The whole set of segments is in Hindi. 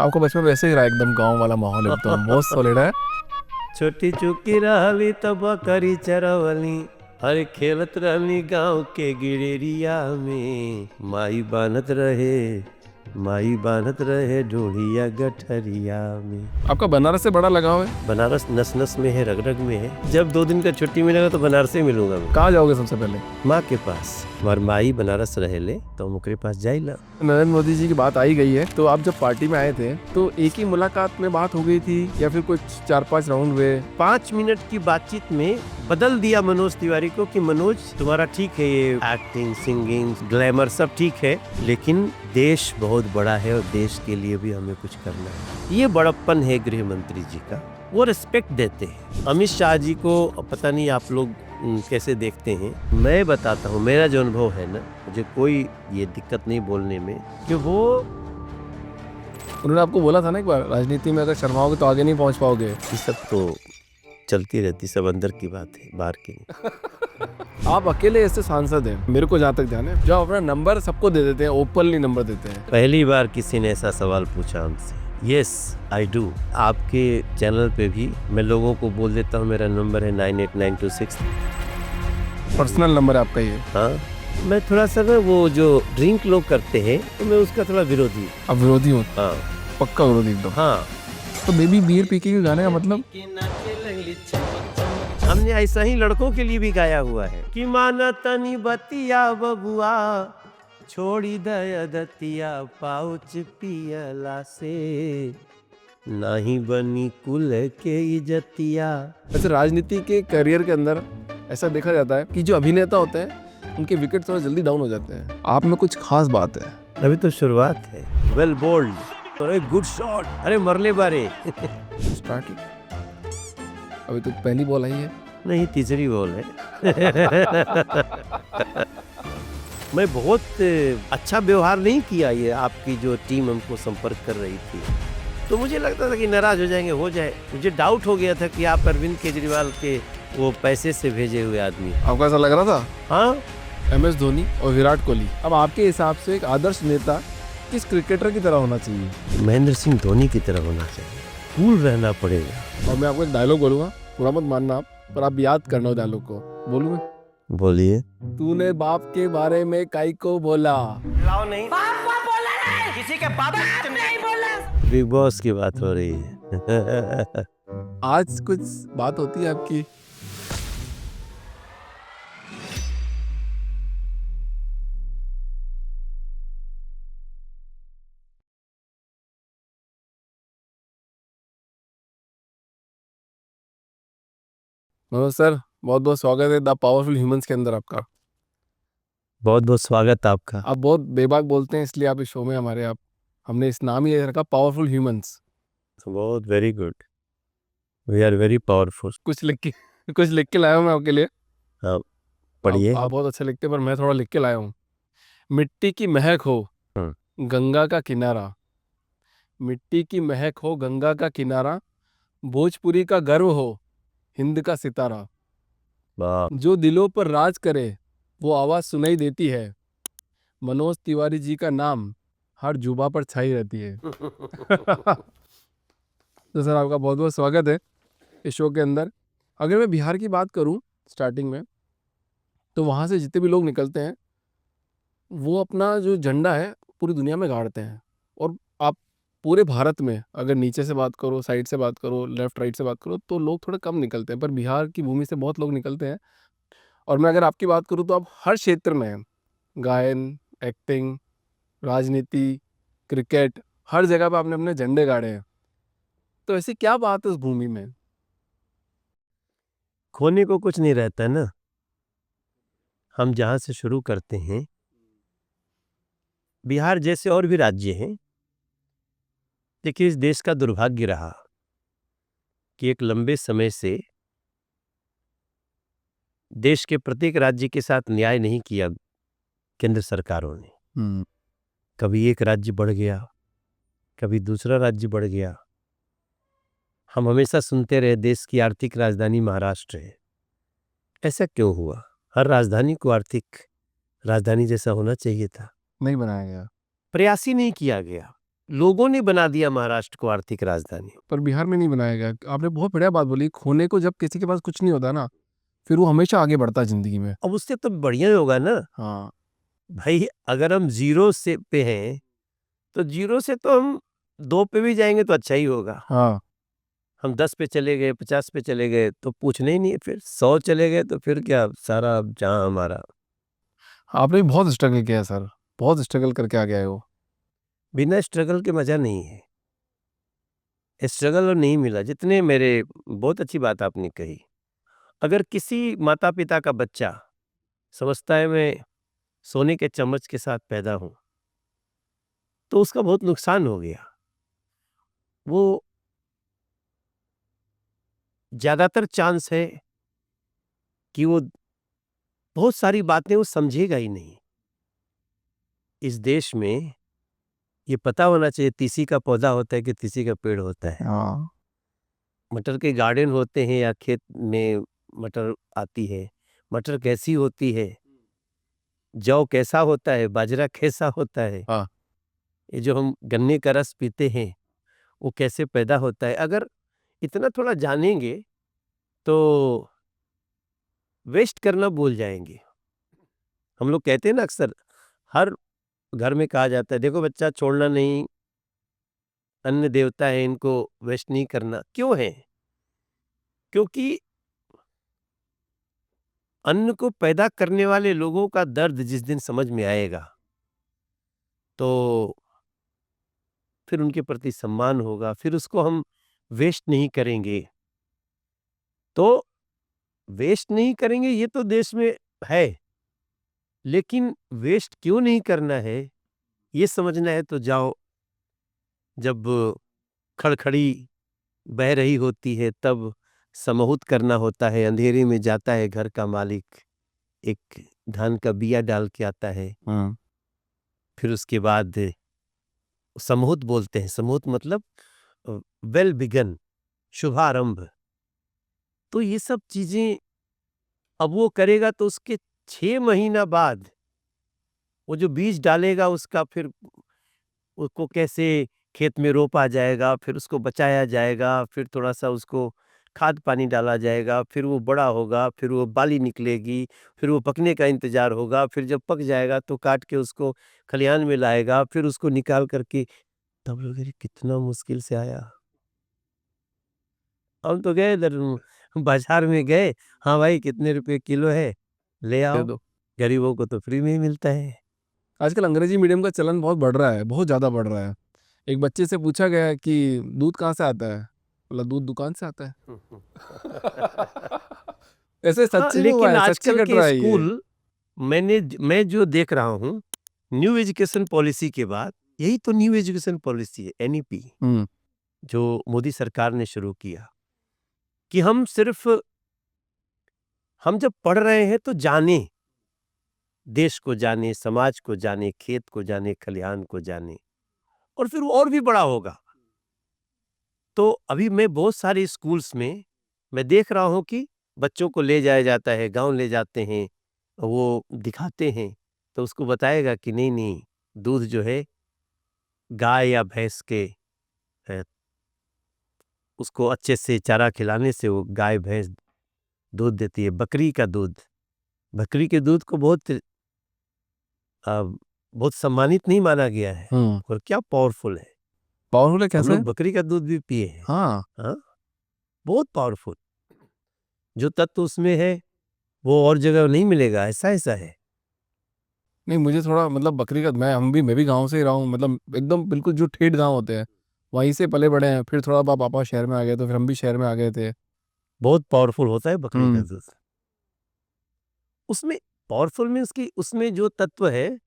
आपको बचपन में वैसे ही रहा, एकदम गांव वाला माहौल, एकदम बहुत सॉलिड है। छोटी चुकी रहली तब करी चरवली, हर खेलत रहली गांव के गिरेरिया में। माई बानत रहे ढूढ़िया गठरिया में। आपका बनारस से बड़ा लगाव है? बनारस नस नस में है, रग रग में है। जब 2 दिन का छुट्टी मिलेगा तो बनारस ही मिलूंगा मैं। कहाँ जाओगे सबसे पहले? माँ के पास। हमार माई बनारस रहेले तो हम ओकरे पास जाइला। नरेंद्र मोदी जी की बात आई गई है, तो आप जब पार्टी में आए थे तो एक ही मुलाकात में बात हो गई थी या फिर कुछ 4-5 राउंड हुए? 5 मिनट की बातचीत में बदल दिया मनोज तिवारी को कि मनोज तुम्हारा ठीक है, ये एक्टिंग, सिंगिंग, ग्लैमर सब ठीक है, लेकिन देश बहुत बड़ा है और देश के लिए भी हमें कुछ करना है। ये बड़प्पन है गृह मंत्री जी का, वो रिस्पेक्ट देते हैं। अमित शाह जी को पता नहीं आप लोग कैसे देखते हैं। मैं बताता हूँ, मेरा जो अनुभव है ना, मुझे कोई ये दिक्कत नहीं बोलने में कि वो उन्होंने आपको बोला था ना एक बार, राजनीति में अगर शर्माओगे तो आगे नहीं पहुंच पाओगे। ये सब तो चलती रहती, सब अंदर की बात है, बाहर की नहीं। आप अकेले ऐसे सांसद हैं, मेरे को जहाँ तक ध्यान है, जो अपना नंबर सबको दे देते हैं, ओपनली नंबर देते हैं। पहली बार किसी ने ऐसा सवाल पूछा हमसे। Yes I do. आपके चैनल पे भी मैं लोगों को बोल देता हूँ, मेरा नंबर है 98926। पर्सनल नंबर है आपका ये? हाँ, मैं थोड़ा सा ना वो जो ड्रिंक लोग करते हैं तो मैं उसका थोड़ा विरोधी हूँ। अब विरोधी हो? हाँ, पक्का विरोधी एकदम। हाँ। तो बेबी बियर पी के गाने का मतलब? हमने ऐसा ही लड़कों के लिए भी गाया हुआ है कि माना तनी बतिया बबुआ, छोड़ी दया दतिया, पाउच पियला से नहीं बनी कुल के इजतिया। वैसे राजनीति के करियर के अंदर ऐसा देखा जाता है कि जो अभिनेता होते हैं उनके विकेट थोड़ा जल्दी डाउन हो जाते हैं। आप में कुछ खास बात है? अभी तो शुरुआत है। वेल बोल्ड, अरे गुड शॉट, अरे मरले बारे। स्टार्टिंग अभी तो पहली बॉल आई है। नहीं, तीसरी बॉल है। मैं बहुत अच्छा व्यवहार नहीं किया, ये आपकी जो टीम हमको संपर्क कर रही थी तो मुझे लगता था कि नाराज हो जाएंगे, हो जाए। मुझे डाउट हो गया था कि आप अरविंद केजरीवाल के वो पैसे से भेजे हुए आदमी। आपको ऐसा लग रहा था? हाँ। MS धोनी और विराट कोहली। अब आपके हिसाब से एक आदर्श नेता किस क्रिकेटर की तरह होना चाहिए? महेंद्र सिंह धोनी की तरह होना चाहिए, कूल रहना पड़ेगा। और मैं आपको एक डायलॉग बोलूंगा, पूरा मत मानना आप, पर आप याद करना हो डायलॉग को। बोलूं मैं? बोलिए। तूने बाप के बारे में काई को बोला? लाओ नहीं, बाप बोला नहीं, किसी के बाप नहीं बोला। बिग बॉस की बात हो रही है। आज कुछ बात होती है आपकी? मनोज सर, बहुत बहुत स्वागत है द पावरफुल ह्यूमंस के अंदर आपका। बहुत बहुत स्वागत आपका। आप बहुत बेबाक बोलते हैं, इसलिए आप इस शो में हमारे, आप हमने इस नाम ही रखा पावरफुल ह्यूमंस। बहुत very good, we are very powerful. कुछ लिख के लाया हूँ मैं आपके लिए। हाँ, पढ़िए। आप बहुत अच्छा लिखते हैं, पर मैं थोड़ा लिख के लाया हूँ। मिट्टी की महक हो गंगा का किनारा, मिट्टी की महक हो गंगा का किनारा, भोजपुरी का गर्व हो हिंद का सितारा, जो दिलों पर राज करे वो आवाज सुनाई देती है, मनोज तिवारी जी का नाम हर जुबा पर छाई रहती है। तो सर, आपका बहुत बहुत स्वागत है इस शो के अंदर। अगर मैं बिहार की बात करूं स्टार्टिंग में, तो वहाँ से जितने भी लोग निकलते हैं वो अपना जो झंडा है पूरी दुनिया में गाड़ते हैं। और आप पूरे भारत में अगर नीचे से बात करो, साइड से बात करो, लेफ्ट राइट से बात करो, तो लोग थोड़े कम निकलते हैं, पर बिहार की भूमि से बहुत लोग निकलते हैं। और मैं अगर आपकी बात करूं तो आप हर क्षेत्र में हैं, गायन, एक्टिंग, राजनीति, क्रिकेट, हर जगह पे आपने अपने झंडे गाड़े हैं। तो ऐसी क्या बात है उस भूमि में? खोने को कुछ नहीं रहता है ना। हम जहां से शुरू करते हैं, बिहार जैसे और भी राज्य हैं, देखिए इस देश का दुर्भाग्य रहा कि एक लंबे समय से देश के प्रत्येक राज्य के साथ न्याय नहीं किया केंद्र सरकारों ने। कभी एक राज्य बढ़ गया, कभी दूसरा राज्य बढ़ गया। हम हमेशा सुनते रहे देश की आर्थिक राजधानी महाराष्ट्र है। ऐसा क्यों हुआ? हर राजधानी को आर्थिक राजधानी जैसा होना चाहिए था, नहीं बनाया गया। प्रयास ही नहीं किया गया। लोगों ने बना दिया महाराष्ट्र को आर्थिक राजधानी। पर बिहार में नहीं बनाया गया। आपने बहुत बढ़िया बात बोली, खोने को जब किसी के पास कुछ नहीं होता ना, फिर वो हमेशा आगे बढ़ता है ज़िंदगी में। अब उससे तो बढ़िया ही होगा ना हाँ, भाई, अगर हम 0 से पे हैं तो 0 से तो हम 2 पे भी जाएंगे तो अच्छा ही होगा। हाँ। हम 10 पे चले गए, 50 पे चले गए तो पूछने ही नहीं है, फिर 100 चले गए तो फिर क्या, सारा जहां हमारा। आपने भी बहुत स्ट्रगल किया है सर, बहुत स्ट्रगल करके आ गया है वो। बिना स्ट्रगल के मजा नहीं है, स्ट्रगल और नहीं मिला जितने मेरे। बहुत अच्छी बात आपने कही। अगर किसी माता पिता का बच्चा समझता है मैं सोने के चम्मच के साथ पैदा हूं, तो उसका बहुत नुकसान हो गया। वो ज्यादातर चांस है कि वो बहुत सारी बातें वो समझेगा ही नहीं। इस देश में ये पता होना चाहिए तीसी का पौधा होता है कि तीसी का पेड़ होता है। हाँ। मटर के गार्डन होते हैं या खेत में मटर आती है, मटर कैसी होती है, जौ कैसा होता है, बाजरा कैसा होता है, हाँ। ये जो हम गन्ने का रस पीते हैं वो कैसे पैदा होता है। अगर इतना थोड़ा जानेंगे तो वेस्ट करना भूल जाएंगे। हम लोग कहते हैं ना अक्सर, हर घर में कहा जाता है देखो बच्चा छोड़ना नहीं, अन्न देवता है, इनको वेस्ट नहीं करना। क्यों है? क्योंकि अन्न को पैदा करने वाले लोगों का दर्द जिस दिन समझ में आएगा तो फिर उनके प्रति सम्मान होगा, फिर उसको हम वेस्ट नहीं करेंगे। तो वेस्ट नहीं करेंगे ये तो देश में है, लेकिन वेस्ट क्यों नहीं करना है ये समझना है तो जाओ, जब खड़खड़ी बह रही होती है तब समहूत करना होता है। अंधेरे में जाता है घर का मालिक, एक धान का बिया डाल के आता है, हाँ। फिर उसके बाद समहूत बोलते हैं। समहूत मतलब वेल बिगन, शुभारंभ। तो ये सब चीजें अब वो करेगा तो उसके 6 महीना बाद वो जो बीज डालेगा उसका फिर उसको कैसे खेत में रोपा जाएगा, फिर उसको बचाया जाएगा, फिर थोड़ा सा उसको खाद पानी डाला जाएगा, फिर वो बड़ा होगा, फिर वो बाली निकलेगी, फिर वो पकने का इंतजार होगा, फिर जब पक जाएगा तो काट के उसको खलिहान में लाएगा, फिर उसको निकाल करके तब लोग अरे कितना मुश्किल से आया। हम तो गए इधर बाजार में गए, हाँ भाई कितने रुपए किलो है, ले दे आओ। दो। गरीबों को तो फ्री में ही मिलता है। आजकल अंग्रेजी मीडियम का चलन बहुत बढ़ रहा है, बहुत ज़्यादा बढ़ रहा है। एक बच्चे से पूछा गया कि दूध कहाँ से आता है, बोला दूध दुकान से आता है। ऐसे हाँ, सच्ची में हुआ लेकिन है, सच्ची आजकल के घटना है ये। स्कूल मैं जो देख रहा हूँ, न्यू एजुकेशन पॉलिसी के बाद यही तो न्यू एजुकेशन पॉलिसी है, एनईपी, हम्म। जो मोदी सरकार ने शुरू किया कि हम जब पढ़ रहे हैं तो जाने, देश को जाने, समाज को जाने, खेत को जाने, खलिहान को जाने, और फिर वो और भी बड़ा होगा। तो अभी मैं बहुत सारे स्कूल्स में मैं देख रहा हूँ कि बच्चों को ले जाया जाता है, गांव ले जाते हैं, वो दिखाते हैं तो उसको बताएगा कि नहीं नहीं, दूध जो है गाय या भैंस के है, उसको अच्छे से चारा खिलाने से वो गाय भैंस दूध देती है। बकरी का दूध, बकरी के दूध को बहुत सम्मानित नहीं माना गया है, हम्म। और क्या पावरफुल है। पावरफुल है हम कैसे? लोग बकरी का दूध भी पिए हैं। हाँ। हाँ, बहुत पावरफुल। जो तत्व उसमें है वो और जगह नहीं मिलेगा, ऐसा ऐसा है। नहीं, मुझे थोड़ा मतलब बकरी का, मैं भी गांव से ही रहा हूँ, मतलब एकदम बिल्कुल जो ठेठ गांव होते हैं वहीं से पले बड़े हैं। फिर थोड़ा पापा शहर में आ गए तो फिर हम भी शहर में आ गए थे। बहुत पावरफुल होता है बकरी का हम्म। दूध। उसमें पावरफुल मीन्स कि उसमें जो तत्व है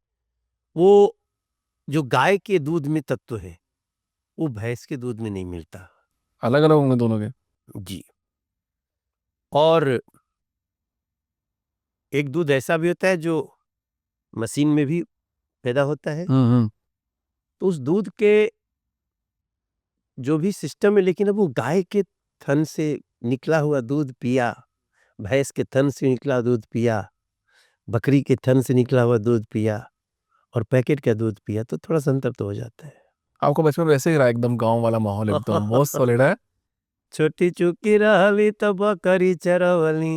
वो जो गाय के दूध में तत्व है वो भैंस के दूध में नहीं मिलता। अलग अलग होंगे दोनों के। जी। और एक दूध ऐसा भी होता है जो मशीन में भी पैदा होता है, हम्म। तो उस दूध के जो भी सिस्टम है, लेकिन अब वो गाय के थन से निकला हुआ दूध पिया, भैंस के थन से निकला दूध पिया, बकरी के थन से निकला हुआ दूध पिया और पैकेट का दूध पिया तो थोड़ा सा अंतर तो हो जाता है। आपको बचपन में वैसे ही रहा, एकदम गांव वाला माहौल, एकदम बहुत सॉलिड है। छोटी चुकी रहली तब करी चरवली,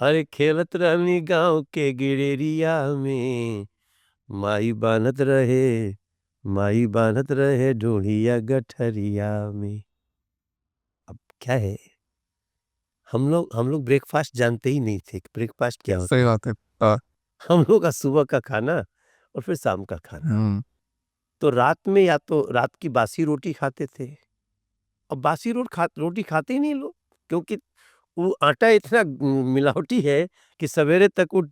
अरे खेलत रहली गांव के गिरेरिया में, माई बानत रहे ढूढ़िया गठरिया में। अब क्या है, हम लोग ब्रेकफास्ट जानते ही नहीं थे कि ब्रेकफास्ट क्या होता सही है। बात है। हाँ। हम लोग का सुबह का खाना और फिर शाम का खाना। तो रात में या तो रात की बासी रोटी खाते थे, और बासी रोटी खाते ही नहीं लोग, क्योंकि वो आटा इतना मिलावटी है कि सवेरे तक वो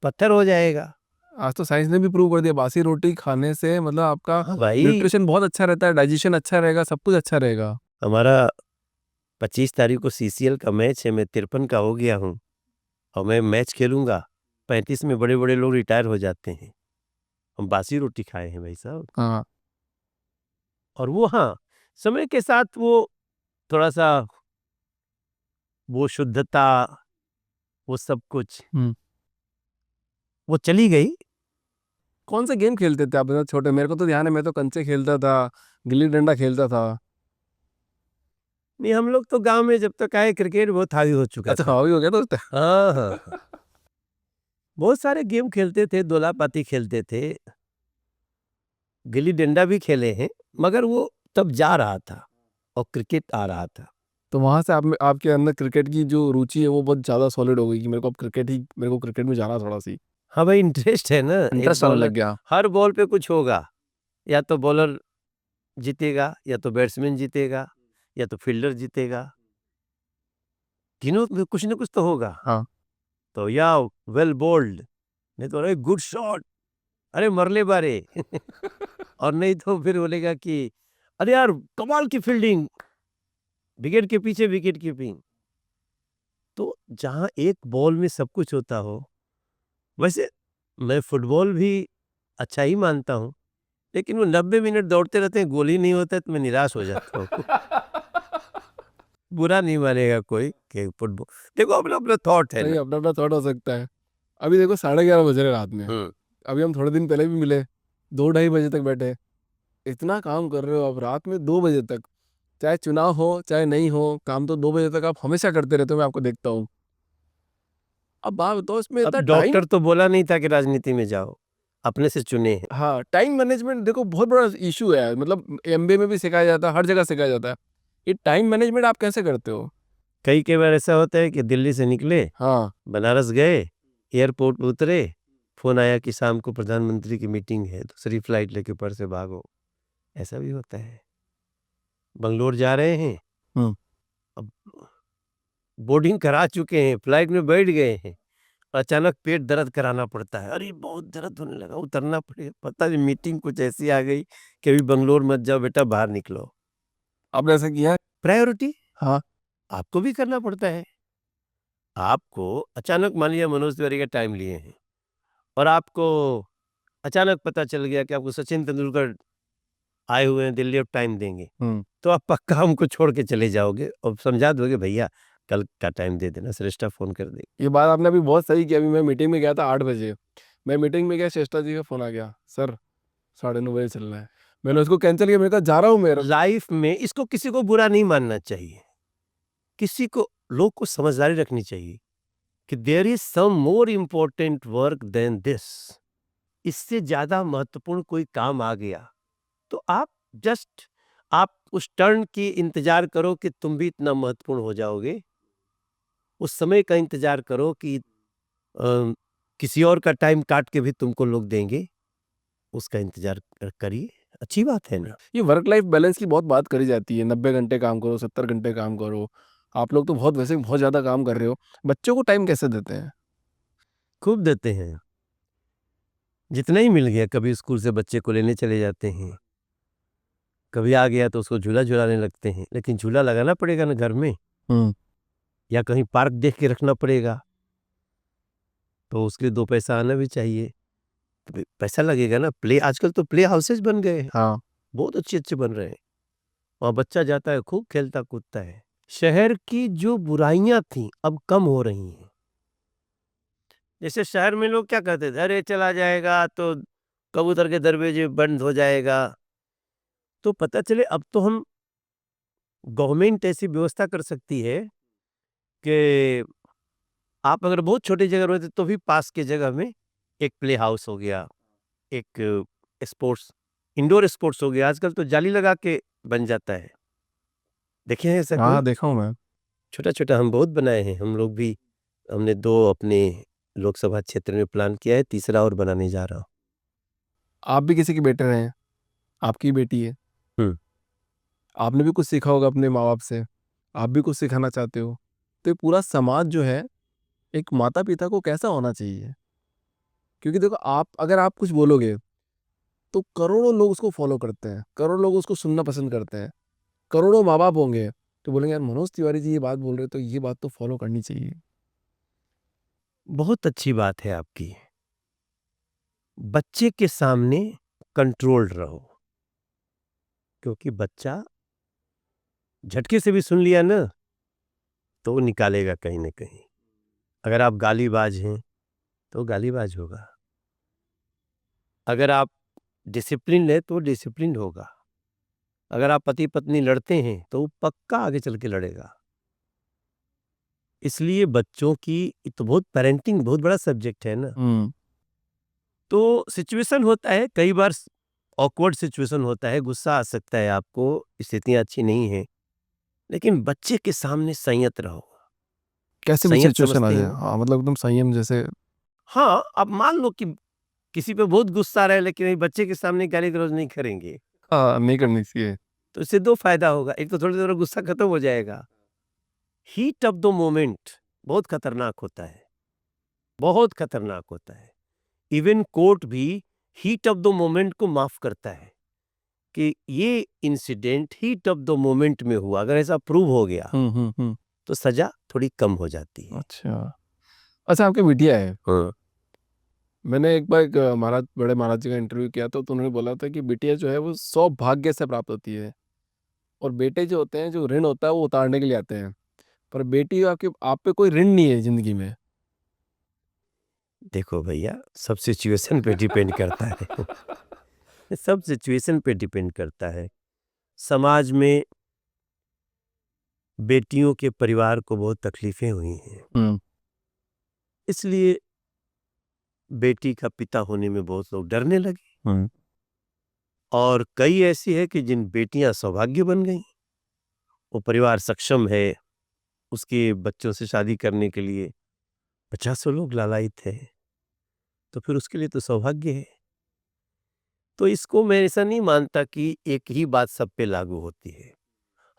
पत्थर हो जाएगा। आज तो साइंस ने भी प्रूव कर दिया, बासी रोटी खाने से मतलब आपका हाँ भाई, न्यूट्रिशन बहुत अच्छा रहता है, डाइजेशन अच्छा रहेगा, सब कुछ अच्छा रहेगा। हमारा 25 तारीख को सीसीएल का मैच है, मैं 53 का हो गया हूँ और मैं मैच खेलूंगा। 35 में बड़े बड़े लोग रिटायर हो जाते हैं, हम बासी रोटी खाए हैं भाई साहब। हाँ। और वो हाँ, समय के साथ वो थोड़ा सा वो शुद्धता, वो सब कुछ वो चली गई। कौन से गेम खेलते थे आप मतलब छोटे? मेरे को तो ध्यान है, मैं तो कंचे खेलता था, गिल्ली डंडा खेलता था। नहीं, हम लोग तो गांव में जब तक आए क्रिकेट बहुत हावी हो चुका अच्छा, था। हावी हो गया दोस्त। हाँ हाँ हाँ। बहुत सारे गेम खेलते थे, दोला पाती खेलते थे, गिल्ली डंडा भी खेले हैं, मगर वो तब जा रहा था और क्रिकेट आ रहा था। तो वहां से आप में आपके अंदर क्रिकेट की जो रुचि है वो बहुत ज्यादा सॉलिड हो गई कि मेरे को क्रिकेट में जाना थोड़ा सी हाँ भाई, इंटरेस्ट है ना। एक इंटरेस्ट आने बॉलर, लग गया। हर बॉल पे कुछ होगा, या तो बॉलर जीतेगा, या तो बैट्समैन जीतेगा, या तो फील्डर जीतेगा, तीनों में कुछ ना कुछ तो होगा। हाँ। तो या वेल बोल्ड, नहीं तो अरे गुड शॉट, अरे मरले बारे और नहीं तो फिर बोलेगा कि अरे यार कमाल की फील्डिंग, विकेट के पीछे विकेट कीपिंग। तो जहां एक बॉल में सब कुछ होता हो, वैसे मैं फुटबॉल भी अच्छा ही मानता हूं, लेकिन वो 90 मिनट दौड़ते रहते हैं, गोल ही नहीं होता है, तो मैं निराश हो जाता हूँ। बुरा नहीं मानेगा कोई कि फुटबॉल, देखो अपना अपना थॉट है नहीं, ना। अपना अपना थॉट हो सकता है। अभी देखो 11:30 बज रहे रात में, हम्म। अभी हम थोड़े दिन पहले भी मिले, 2-2:30 बजे तक बैठे। इतना काम कर रहे हो आप रात में 2 बजे तक, चाहे चुनाव हो चाहे नहीं हो, काम तो 2 बजे तक आप हमेशा करते रहते हो, मैं आपको देखता हूँ। अब बात बताओ इसमें अब इतना टाइम। डॉक्टर तो बोला नहीं था कि राजनीति में जाओ, अपने से चुने हैं। हाँ, टाइम मैनेजमेंट देखो बहुत बड़ा इशू है, मतलब एमबीए में भी सिखाया जाता है, हर जगह सिखाया जाता है। ये टाइम मैनेजमेंट आप कैसे करते हो? कई बार ऐसा होता है कि दिल्ली से निकले, हाँ। बनारस गए, एयरपोर्ट पे उतरे, फोन आया कि शाम को प्रधानमंत्री की मीटिंग है, दूसरी फ्लाइट लेके ऊपर से भागो। ऐसा भी होता है। बंगलोर जा रहे हैं, हम्म। अब बोर्डिंग करा चुके हैं, फ्लाइट में बैठ गए हैं, अचानक पेट दर्द कराना पड़ता है, अरे बहुत दर्द होने लगा, उतरना पड़ेगा, पता नहीं मीटिंग कुछ ऐसी आ गई कि अभी बंगलोर मत जाओ बेटा, बाहर निकलो। आपने ऐसा किया है? प्रायोरिटी हाँ। आपको भी करना पड़ता है। आपको अचानक मान लिया मनोज तिवारी का टाइम लिए हैं, और आपको अचानक पता चल गया कि आपको सचिन तेंदुलकर आए हुए हैं दिल्ली, अब टाइम देंगे, हम्म। तो आप पक्का हमको छोड़ के चले जाओगे और समझा दोगे भैया कल का टाइम दे देना, श्रेष्ठा फोन कर देगी। ये बात आपने अभी बहुत सही किया। अभी मैं मीटिंग में गया था 8 बजे, मैं मीटिंग में गया, श्रेष्ठा जी का फोन आ गया, सर 9:30 बजे चलना है। मैंने उसको कैंसिल किया, मैंने कहा जा रहा हूँ मेरा। लाइफ में इसको किसी को बुरा नहीं मानना चाहिए, किसी को, लोग को समझदारी रखनी चाहिए कि there is some more important work than this. इससे ज्यादा महत्वपूर्ण कोई काम आ गया तो आप उस टर्न की इंतजार करो कि तुम भी इतना महत्वपूर्ण हो जाओगे। उस समय का इंतजार करो कि किसी और का टाइम काट के भी तुमको लोग देंगे, उसका इंतजार करिए। अच्छी बात है ना। ये वर्क लाइफ बैलेंस की बहुत बात करी जाती है, 90 घंटे काम करो, 70 घंटे काम करो। आप लोग तो बहुत वैसे बहुत ज़्यादा काम कर रहे हो, बच्चों को टाइम कैसे देते हैं? खूब देते हैं, जितना ही मिल गया। कभी स्कूल से बच्चे को लेने चले जाते हैं, कभी आ गया तो उसको झूला झुलाने लगते हैं, लेकिन झूला लगाना पड़ेगा ना घर में, हम्म। या कहीं पार्क देख के रखना पड़ेगा, तो उसके लिए 2 पैसा आना भी चाहिए, तो पैसा लगेगा ना। आजकल तो प्ले हाउसेज बन गए हैं, हाँ। बहुत अच्छे अच्छे बन रहे हैं, वहाँ बच्चा जाता है, खूब खेलता कूदता है। शहर की जो बुराइयां थी अब कम हो रही हैं। जैसे शहर में लोग क्या कहते थे, अरे चला जाएगा तो कबूतर के दरवाजे बंद हो जाएगा। तो पता चले अब तो हम गवर्नमेंट ऐसी व्यवस्था कर सकती है कि आप अगर बहुत छोटी जगह रहते तो भी पास के जगह में एक प्ले हाउस हो गया, एक स्पोर्ट्स इंडोर स्पोर्ट्स हो गया। आजकल तो जाली लगा के बन जाता है, देखे हैं ऐसा हाँ कोई? देखा हूँ मैं। छोटा छोटा हम बहुत बनाए हैं, हम लोग भी। हमने 2 अपने लोकसभा क्षेत्र में प्लान किया है, तीसरा और बनाने जा रहा हूँ। आप भी किसी के बेटे रहे हैं, आपकी बेटी है, हम्म। आपने भी कुछ सीखा होगा अपने माँ बाप से, आप भी कुछ सिखाना चाहते हो। तो ये पूरा समाज जो है एक माता पिता को कैसा होना चाहिए, क्योंकि देखो आप अगर आप कुछ बोलोगे तो करोड़ों लोग उसको फॉलो करते हैं, करोड़ों लोग उसको सुनना पसंद करते हैं, करोड़ों माँ बाप होंगे तो बोलेंगे यार मनोज तिवारी जी ये बात बोल रहे तो ये बात तो फॉलो करनी चाहिए। बहुत अच्छी बात है आपकी। बच्चे के सामने कंट्रोल्ड रहो, क्योंकि बच्चा झटके से भी सुन लिया ना तो वो निकालेगा कहीं ना कहीं। अगर आप गालीबाज हैं तो गालीबाज होगा, अगर आप डिसिप्लिन है तो डिसिप्लिन होगा, अगर आप पति पत्नी लड़ते हैं तो वो पक्का आगे चल के लड़ेगा। इसलिए बच्चों की तो बहुत पेरेंटिंग बहुत बड़ा सब्जेक्ट है ना। तो सिचुएशन होता है कई बार, ऑकवर्ड सिचुएशन होता है, गुस्सा आ सकता है आपको, स्थितियां अच्छी नहीं है, लेकिन बच्चे के सामने संयत रहो। कैसे भी संयत सिचुएशन आ समझते जाए, हैं? हाँ मतलब एकदम संयम जैसे। हाँ, अब मान लो कि किसी पे बहुत गुस्सा आ रहा है लेकिन ये बच्चे के सामने गाली गलौज नहीं करेंगे, हाँ नहीं करनी चाहिए। तो इससे 2 फायदा होगा। एक तो थोड़ी देर में गुस्सा खत्म हो जाएगा। हीट ऑफ द मोमेंट बहुत खतरनाक होता है, बहुत खतरनाक होता है। इवन कोर्ट भी हीट ऑफ द मोमेंट को माफ करता है कि ये incident heat of the moment में हुआ, अगर ऐसा प्रूव हो गया तो सजा थोड़ी कम हो जाती है। अच्छा। अच्छा आपके बिटिया है, हाँ। मैंने एक बार एक महाराज बड़े महाराज जी का इंटरव्यू किया तो उन्होंने बोला था कि बिटिया जो है वो सौभाग्य से प्राप्त होती है, और बेटे जो होते हैं जो ऋण होता है वो उतारने के लिए आते हैं, पर बेटी आपके आप पे कोई ऋण नहीं है जिंदगी में। देखो भैया, सब सिचुएशन पे डिपेंड करता है। सब सिचुएशन पे डिपेंड करता है। समाज में बेटियों के परिवार को बहुत तकलीफें हुई हैं, इसलिए बेटी का पिता होने में बहुत लोग डरने लगे। और कई ऐसी है कि जिन बेटियां सौभाग्य बन गई, वो परिवार सक्षम है, उसके बच्चों से शादी करने के लिए 50 लोग लालायित थे, तो फिर उसके लिए तो सौभाग्य है। तो इसको मैं ऐसा नहीं मानता कि एक ही बात सब पे लागू होती है।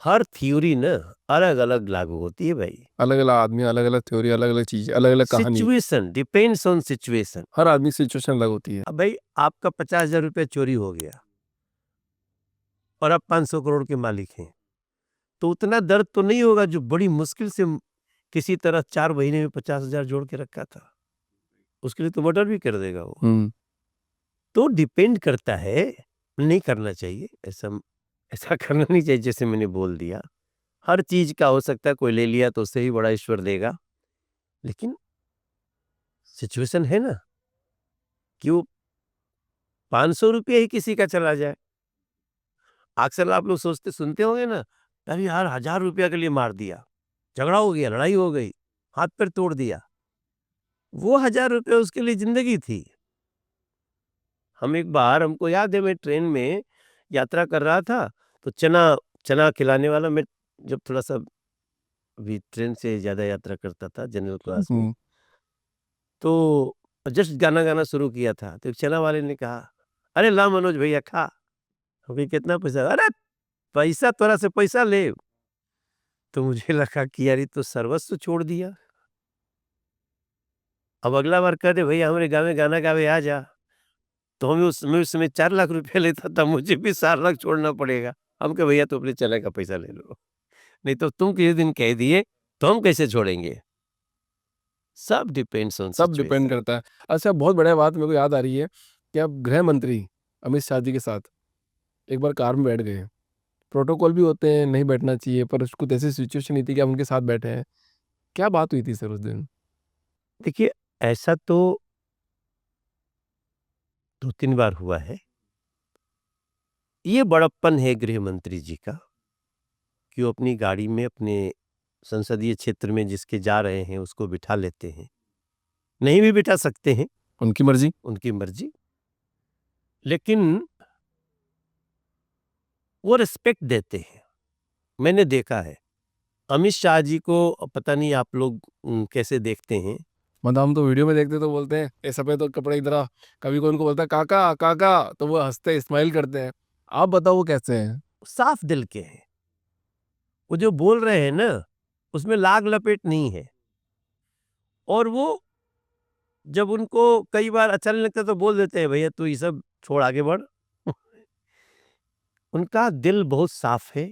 हर थ्योरी ना अलग अलग लागू होती है भाई। अलग अलग आदमी, अलग अलग थ्योरी, अलग अलग चीज, अलग अलग कहानी, सिचुएशन डिपेंड्स ऑन सिचुएशन। हर आदमी सिचुएशन अलग होती है। अब भाई आपका 50,000 रुपये चोरी हो गया और आप 500 करोड़ के मालिक हैं, तो उतना दर्द तो नहीं होगा जो बड़ी मुश्किल से किसी तरह 4 महीने में 50,000 जोड़ के रखा था। उसके लिए तो मर्डर भी कर देगा वो। तो डिपेंड करता है, नहीं करना चाहिए ऐसा, ऐसा करना नहीं चाहिए जैसे मैंने बोल दिया। हर चीज का हो सकता है, कोई ले लिया तो उससे ही बड़ा ईश्वर देगा, लेकिन सिचुएशन है ना कि वो 500 रुपये ही किसी का चला जाए। अक्सर आप लोग सोचते सुनते होंगे ना, अरे यार 1,000 रुपया के लिए मार दिया, झगड़ा हो गया, लड़ाई हो गई, हाथ पैर तोड़ दिया। वो 1,000 रुपये उसके लिए जिंदगी थी। हम एक बार, हमको याद है, मैं ट्रेन में यात्रा कर रहा था, तो चना चना खिलाने वाला, मैं जब थोड़ा सा भी ट्रेन से ज्यादा यात्रा करता था जनरल क्लास में, तो जस्ट गाना गाना शुरू किया था, तो एक चना वाले ने कहा, अरे ला मनोज भैया खा। अभी कितना पैसा? अरे पैसा, तोरा से पैसा ले। तो मुझे लगा कि यार ये तो सर्वस्व छोड़ दिया। अब अगला बार कह दे भैया हमारे गाँव में गाना गावे आ जा, तो हमें उस समय 4 लाख रुपया लेता था, मुझे भी 4 लाख छोड़ना पड़ेगा। हम कहे भैया तो अपने चने का पैसा ले लो, नहीं तो तुम किसी दिन कह दिए तो हम कैसे छोड़ेंगे। सब डिपेंड्स ऑन सब डिपेंड सिचुएशन। करता है। अच्छा बहुत बढ़िया बात मेरे को याद आ रही है कि आप गृह मंत्री अमित शाह जी के साथ एक बार कार में बैठ गए, प्रोटोकॉल भी होते हैं नहीं बैठना चाहिए, पर कुछ ऐसी सिचुएशन नहीं थी कि आप उनके साथ बैठे हैं, क्या बात हुई थी सर उस दिन? देखिए, ऐसा तो 2-3 बार हुआ है। ये बड़प्पन है गृह मंत्री जी का कि वो अपनी गाड़ी में अपने संसदीय क्षेत्र में जिसके जा रहे हैं उसको बिठा लेते हैं। नहीं भी बिठा सकते हैं, उनकी मर्जी। उनकी मर्जी, लेकिन वो रिस्पेक्ट देते हैं। मैंने देखा है अमित शाह जी को, पता नहीं आप लोग कैसे देखते हैं। मतलब हम तो वीडियो में देखते तो बोलते हैं ये सफेद तो कपड़े इधर आ, कभी कोई उनको बोलता है काका काका तो वो हंसते स्माइल करते हैं। आप बताओ वो कैसे हैं? साफ दिल के हैं। वो जो बोल रहे हैं ना उसमें लाग लपेट नहीं है। और वो जब उनको कई बार अच्छा नहीं लगता तो बोल देते हैं भैया तू ये सब छोड़ आगे बढ़। उनका दिल बहुत साफ है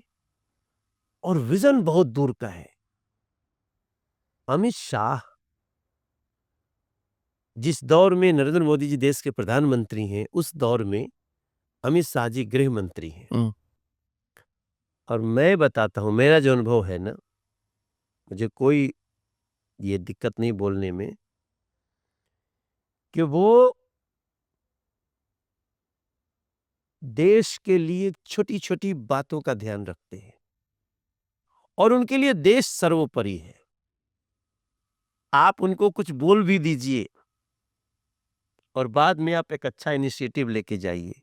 और विजन बहुत दूर का है। अमित शाह जिस दौर में नरेंद्र मोदी जी देश के प्रधानमंत्री हैं उस दौर में अमित शाह जी गृह मंत्री हैं। और मैं बताता हूं मेरा जो अनुभव है ना, मुझे कोई ये दिक्कत नहीं बोलने में कि वो देश के लिए छोटी छोटी बातों का ध्यान रखते हैं और उनके लिए देश सर्वोपरि है। आप उनको कुछ बोल भी दीजिए और बाद में आप एक अच्छा इनिशिएटिव लेके जाइए।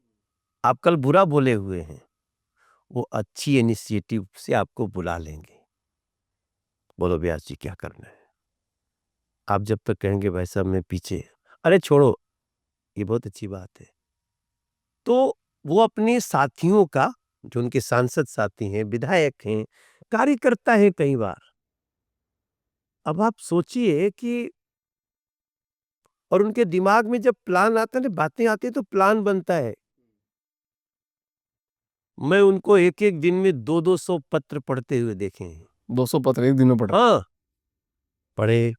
आप कल बुरा बोले हुए हैं, वो अच्छी इनिशिएटिव से आपको बुला लेंगे। बोलो व्यास जी क्या करना है। आप जब तक कहेंगे भाई साहब मैं पीछे, अरे छोड़ो ये बहुत अच्छी बात है, तो वो अपने साथियों का, जो उनके सांसद साथी हैं, विधायक हैं, कार्यकर्ता है कई बार, अब आप सोचिए कि और उनके दिमाग में जब प्लान आता है ना, बातें आती है तो प्लान बनता है। मैं उनको एक एक दिन में 200-200 पत्र पढ़ते हुए देखे हैं। 200 पत्र एक दिन में पढ़ा? हाँ, पढ़े,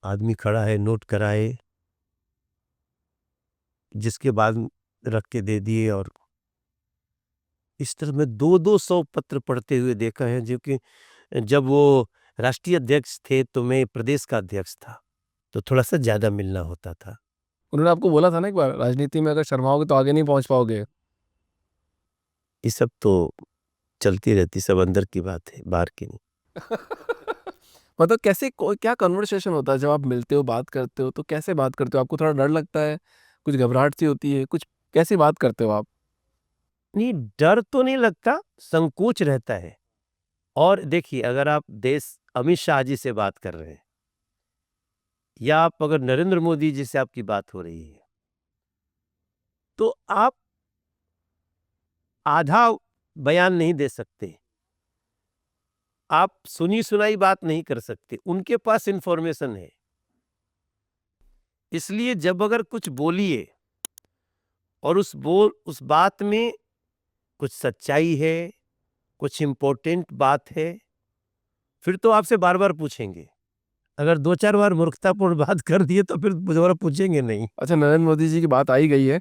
आदमी खड़ा है नोट कराए, जिसके बाद रख के दे दिए। और इस तरह मैं 200-200 पत्र पढ़ते हुए देखा है, जो कि जब वो राष्ट्रीय अध्यक्ष थे तो मैं प्रदेश का अध्यक्ष था, तो थोड़ा सा ज्यादा मिलना होता था। उन्होंने आपको बोला था ना एक बार राजनीति में अगर शर्माओगे तो आगे नहीं पहुंच पाओगे। ये सब तो चलती रहती, सब अंदर की बात है, बाहर की नहीं। मतलब कैसे क्या कन्वर्सेशन होता है जब आप मिलते हो बात करते हो तो कैसे बात करते हो? आपको थोड़ा डर लगता है, कुछ घबराहट सी होती है, कुछ कैसी बात करते हो आप? नहीं, डर तो नहीं लगता, संकोच रहता है। और देखिए अगर आप देश अमित शाह जी से बात कर रहे हैं या आप अगर नरेंद्र मोदी जी से आपकी बात हो रही है, तो आप आधा बयान नहीं दे सकते, आप सुनी सुनाई बात नहीं कर सकते, उनके पास इंफॉर्मेशन है। इसलिए जब अगर कुछ बोलिए और उस बात में कुछ सच्चाई है, कुछ इंपॉर्टेंट बात है, फिर तो आपसे बार बार पूछेंगे। अगर 2-4 बार मूर्खतापूर्ण बात कर दिए तो फिर दोबारा पूछेंगे नहीं। अच्छा, नरेंद्र मोदी जी की बात आई गई है,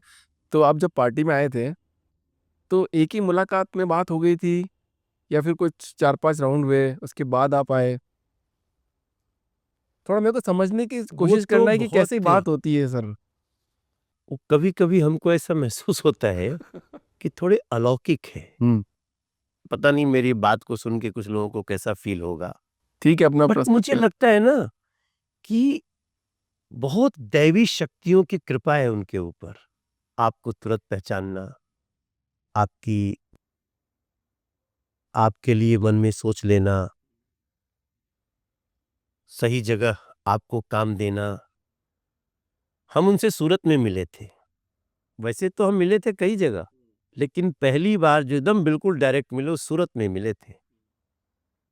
तो आप जब पार्टी में आए थे तो एक ही मुलाकात में बात हो गई थी या फिर कुछ 4-5 राउंड हुए उसके बाद आप आए? थोड़ा मेरे को समझने की वो कोशिश तो करना है कि बहुत कैसी बात होती है सर। कभी कभी हमको ऐसा महसूस होता है कि थोड़े अलौकिक है। हम्म। पता नहीं मेरी बात को सुन के कुछ लोगों को कैसा फील होगा, ठीक है, अपना बट मुझे पर्सपेक्टिव। लगता है ना कि बहुत दैवी शक्तियों की कृपा है उनके ऊपर। आपको तुरंत पहचानना, आपकी आपके लिए मन में सोच लेना, सही जगह आपको काम देना। हम उनसे सूरत में मिले थे, वैसे तो हम मिले थे कई जगह, लेकिन पहली बार जो एकदम बिल्कुल डायरेक्ट मिले वो सूरत में मिले थे।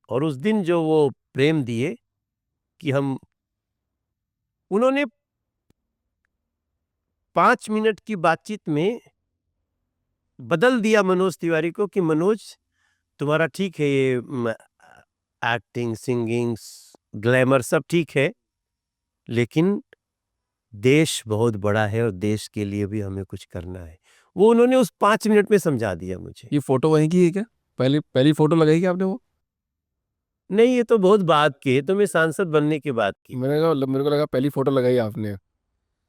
और उस दिन जो वो प्रेम दिए कि हम, उन्होंने 5 मिनट की बातचीत में बदल दिया मनोज तिवारी को कि मनोज तुम्हारा ठीक है, ये एक्टिंग, सिंगिंग, ग्लैमर सब ठीक है, लेकिन देश बहुत बड़ा है और देश के लिए भी हमें कुछ करना है। वो उन्होंने उस 5 मिनट में समझा दिया मुझे। ये फोटो वहीं की है क्या? पहली पहली फोटो लगाई क्या आपने वो? नहीं, ये तो बहुत बात की है, तो मैं सांसद बनने की बात की। मेरे को लगा पहली फोटो लगाई आपने।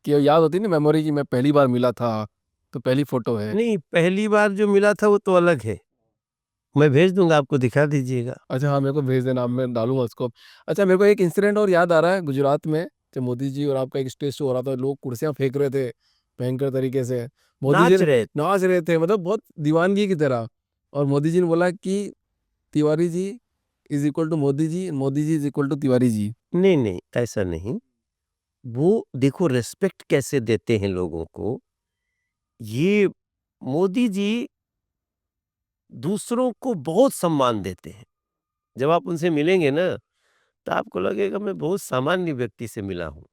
कि याद होती है ना मेमोरी की मैं पहली बार मिला था तो पहली फोटो है। नहीं, पहली बार जो मिला था वो तो अलग है, मैं भेज दूंगा आपको, दिखा दीजिएगा। अच्छा हाँ मेरे को भेज देना, मैं डालूंगा उसको। अच्छा मेरे को एक इंसिडेंट और याद आ रहा है गुजरात में, जब मोदी जी और आपका एक स्टेज शो हो रहा था, लोग कुर्सियां फेंक रहे थे भयंकर तरीके से, मोदी जी नाच ने रहे नाच रहे थे मतलब बहुत दीवानगी की तरह, और मोदी जी ने बोला कि Tiwari ji is equal to Modi ji, Modi ji is equal to Tiwari ji. नहीं नहीं, ऐसा नहीं। वो देखो रेस्पेक्ट कैसे देते हैं लोगों को। ये मोदी जी दूसरों को बहुत सम्मान देते हैं। जब आप उनसे मिलेंगे ना, तो आपको लगेगा मैं बहुत सामान्य व्यक्ति से मिला हूँ।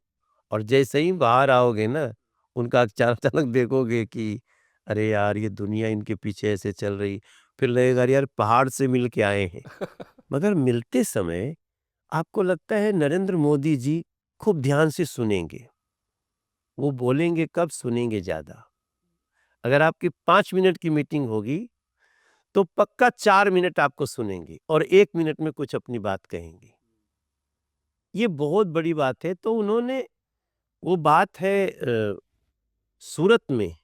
और जैसे ही बाहर आओगे ना, उनका अचानक देखोगे कि अरे यार ये दुनिया इनके पीछे ऐसे चल रही, फिर लगेगा अरे यार पहाड़ से मिल के आए हैं। मगर मिलते समय आपको लगता है नरेंद्र मोदी जी खूब ध्यान से सुनेंगे। वो बोलेंगे कब, सुनेंगे ज्यादा। अगर आपकी 5 मिनट की मीटिंग होगी तो पक्का 4 मिनट आपको सुनेंगे और 1 मिनट में कुछ अपनी बात कहेंगे। ये बहुत बड़ी बात है। तो उन्होंने, वो बात है सूरत में,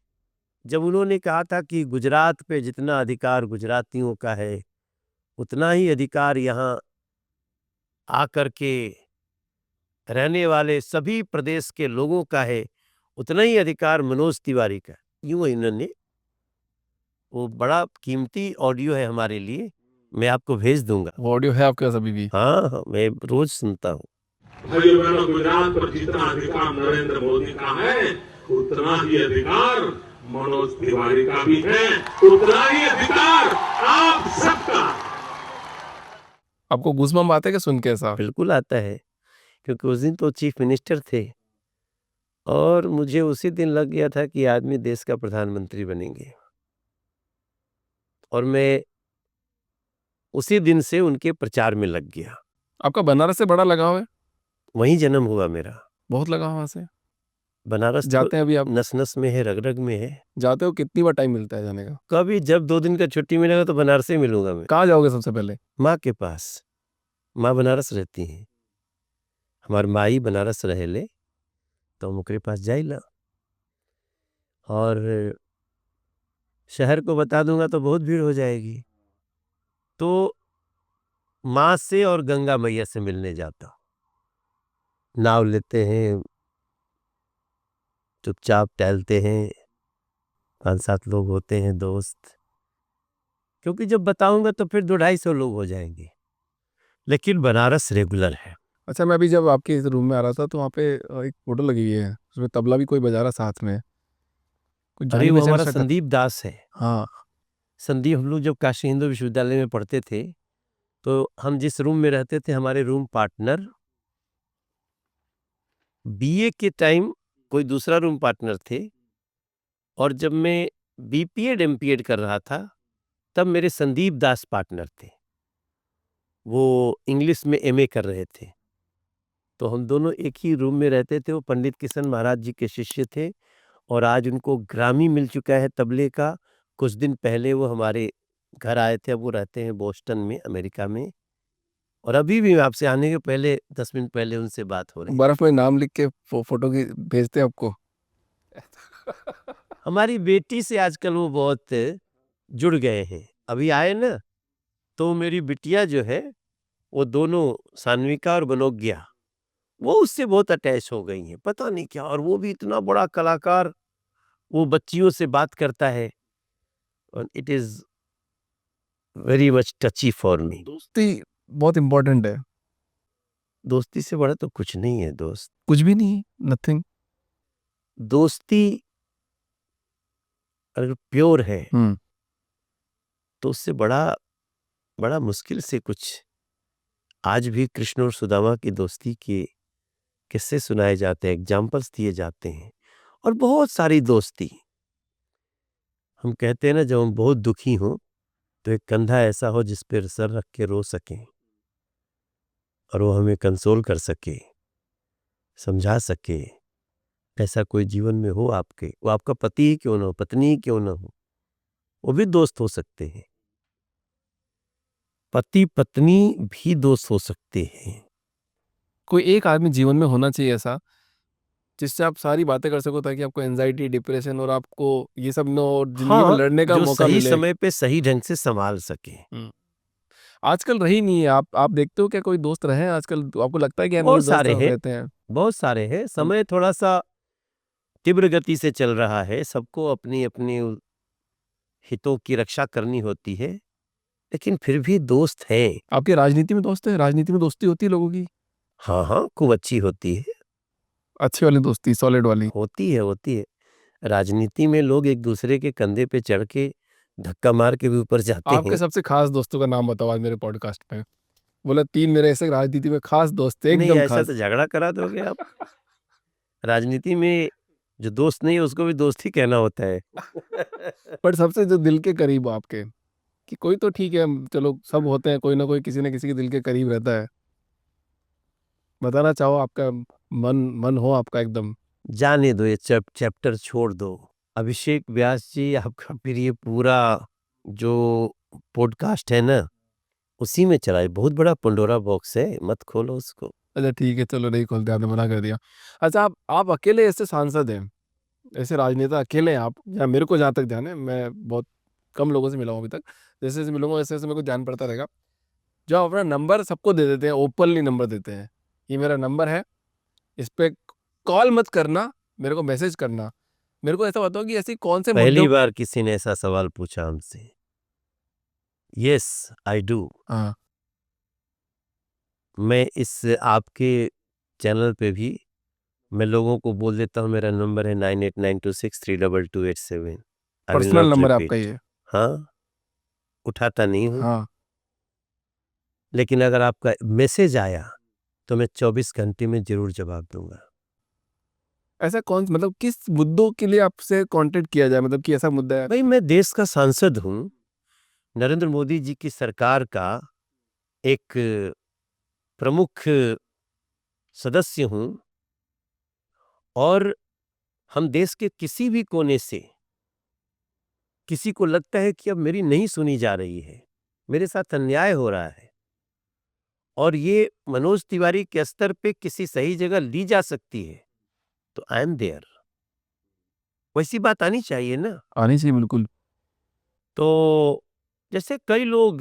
जब उन्होंने कहा था कि गुजरात पे जितना अधिकार गुजरातियों का है, उतना ही अधिकार यहाँ आकर के रहने वाले सभी प्रदेश के लोगों का है, उतना ही अधिकार मनोज तिवारी का। यूं इन्होंने, वो बड़ा कीमती ऑडियो है हमारे लिए, मैं आपको भेज दूंगा। वो ऑडियो है आपके पास अभी भी? हाँ हाँ, मैं रोज सुनता हूँ। भाइयों बहनों, गुजरात पर जितना अधिकार नरेंद्र मोदी का है, उतना ही अधिकार मनोज तिवारी का भी है, उतना ही अधिकार आप सबका। आपको गूज़बम्प आते हैं क्या सुन के ऐसा? बिल्कुल आता है, क्योंकि उस दिन तो चीफ मिनिस्टर थे और मुझे उसी दिन लग गया था कि आदमी देश का प्रधानमंत्री बनेंगे। और मैं उसी दिन से उनके प्रचार में लग गया। आपका बनारस से बड़ा लगाव है? वहीं जन्म हुआ मेरा। बहुत लगाव वहाँ से? बनारस तो जाते हैं अभी आप? नस नस में है, रग रग में है। जाते हो, कितनी बार टाइम मिलता है जाने का? कभी जब 2 दिन का छुट्टी मिलेगा तो बनारस ही मिलूंगा मैं। कहाँ जाओगे सबसे पहले? माँ के पास। माँ बनारस रहती हैं, हमार माई बनारस रहेले, तो हम ओकरे पास जाइला। और शहर को बता दूंगा तो बहुत भीड़ हो जाएगी, तो माँ से और गंगा मैया से मिलने जाता हूं। नाव लेते हैं, चुपचाप टहलते हैं, 5-7 लोग होते हैं दोस्त। क्योंकि जब बताऊंगा तो फिर 200-250 लोग हो जाएंगे, लेकिन बनारस रेगुलर है। अच्छा मैं अभी जब आपके इस रूम में आ रहा था तो वहाँ पे एक फोटो लगी हुई है, उसमें तबला भी कोई बजा रहा साथ में, कुछ अरे जानी वो पहचानी हमारा शक्ल? संदीप दास है। हाँ। संदीप, हम लोग जब काशी हिंदू विश्वविद्यालय में पढ़ते थे, तो हम जिस रूम में रहते थे, हमारे रूम पार्टनर बीए के टाइम कोई दूसरा रूम पार्टनर थे, और जब मैं बीपीएड एमपीएड कर रहा था तब मेरे संदीप दास पार्टनर थे। वो इंग्लिश में एमए कर रहे थे, तो हम दोनों एक ही रूम में रहते थे। वो पंडित किशन महाराज जी के शिष्य थे, और आज उनको ग्रामी मिल चुका है तबले का। कुछ दिन पहले वो हमारे घर आए थे। अब वो रहते हैं बोस्टन में, अमेरिका में। और अभी भी आपसे आने के पहले 10 मिनट पहले उनसे बात हो रही है। बर्फ में नाम लिख के फोटो की भेजते हैं आपको? हमारी बेटी से आजकल वो बहुत जुड़ गए हैं। अभी आए ना, तो मेरी बिटिया जो है, वो दोनों सान्विका और मनोज्ञा, वो उससे बहुत अटैच हो गई हैं, पता नहीं क्या। और वो भी इतना बड़ा कलाकार, वो बच्चियों से बात करता है, और it is very much टची for me. दोस्ती बहुत इंपॉर्टेंट है। दोस्ती से बड़ा तो कुछ नहीं है दोस्त। कुछ भी नहीं, नथिंग। दोस्ती अगर प्योर है हम्म। तो उससे बड़ा बड़ा मुश्किल से कुछ। आज भी कृष्ण और सुदामा की दोस्ती के किस्से सुनाए जाते हैं, एग्जाम्पल्स दिए जाते हैं, और बहुत सारी दोस्ती। हम कहते हैं ना, जब हम बहुत दुखी हों तो एक कंधा ऐसा हो जिस पर सर रख के रो सकें, और वो हमें कंसोल कर सके, समझा सके। ऐसा कोई जीवन में हो आपके, वो आपका पति ही क्यों ना हो, पत्नी ही क्यों ना हो, वो भी दोस्त हो सकते हैं। पति पत्नी भी दोस्त हो सकते हैं। कोई एक आदमी जीवन में होना चाहिए ऐसा जिससे आप सारी बातें कर सको, ताकि आपको एंजाइटी, डिप्रेशन और आपको ये सब न और जिंदगी में हाँ, लड़ने का जो मौका सही मिले। समय पे सही ढंग से संभाल सके। हम्म। आजकल रही नहीं है। आप देखते हो क्या कोई दोस्त रहे हैं आजकल? तो आपको लगता है कि यार मेरे बहुत दोस्त सारे हैं, रहते हैं? बहुत सारे हैं। समय थोड़ा सा तीव्र गति से चल रहा है, सबको अपनी अपनी हितों की रक्षा करनी होती है, लेकिन फिर भी दोस्त हैं। आपके राजनीति में दोस्त है? राजनीति में दोस्ती होती है लोगों की? हाँ हाँ, खूब अच्छी होती है, अच्छी वाली दोस्ती, सॉलिड वाली? होती है, होती है। राजनीति में लोग एक दूसरे के कंधे पे चढ़ के धक्का मार के भी ऊपर जाते आपके हैं। सबसे खास दोस्तों का नाम बताओ आज मेरे पॉडकास्ट में। बोला 3 मेरे ऐसे राजनीति में खास दोस्त थे, नहीं, एकदम ऐसा खास। तो झगड़ा करा दोगे आप। राजनीति में जो दोस्त नहीं है उसको भी दोस्त ही कहना होता है। पर सबसे जो दिल के करीब हो आपके, कि कोई तो ठीक है, चलो सब होते हैं, कोई ना कोई किसी न किसी के दिल के करीब रहता है। बताना चाहो आपका, मन मन हो आपका एकदम। जाने दो, ये चैप्टर छोड़ दो। अभिषेक व्यास जी, आपका फिर ये पूरा जो पॉडकास्ट है ना, उसी में चला है। बहुत बड़ा पंडोरा बॉक्स है, मत खोलो उसको। अच्छा ठीक है, चलो नहीं खोलते, आपने मना कर दिया। अच्छा, आप अकेले ऐसे सांसद हैं, ऐसे राजनेता अकेले हैं आप, या मेरे को जहाँ तक ध्यान है, मैं बहुत कम लोगों से मिला हूँ अभी तक, जैसे जैसे मिलूंगा वैसे वैसे मेरे को ध्यान पड़ता रहेगा, जो आप अपना नंबर सबको दे देते हैं, ओपनली नंबर देते हैं, ये मेरा नंबर है, इस पे कॉल मत करना, मेरे को मैसेज करना। मेरे को ऐसा बताओ कि ऐसी कौन से पहली मुद्दों। बार किसी ने ऐसा सवाल पूछा हमसे। Yes, I do. हाँ, मैं इस आपके चैनल पे भी मैं लोगों को बोल देता हूँ, मेरा नंबर है 9892632287। I will personal not number है आपका रिपीट। ये? हाँ, उठाता नहीं हूँ, हाँ। लेकिन अगर आपका मैसेज आया तो मैं 24 घंटे में जरूर जवाब दूंगा। ऐसा कौन, मतलब किस मुद्दों के लिए आपसे कांटेक्ट किया जाए, मतलब कि ऐसा मुद्दा है? भाई, मैं देश का सांसद हूँ, नरेंद्र मोदी जी की सरकार का एक प्रमुख सदस्य हूँ, और हम देश के किसी भी कोने से किसी को लगता है कि अब मेरी नहीं सुनी जा रही है, मेरे साथ अन्याय हो रहा है, और ये मनोज तिवारी के स्तर पे किसी सही जगह ली जा सकती है, तो आई एम देयर। वैसी बात आनी चाहिए ना। आनी चाहिए बिल्कुल। तो जैसे कई लोग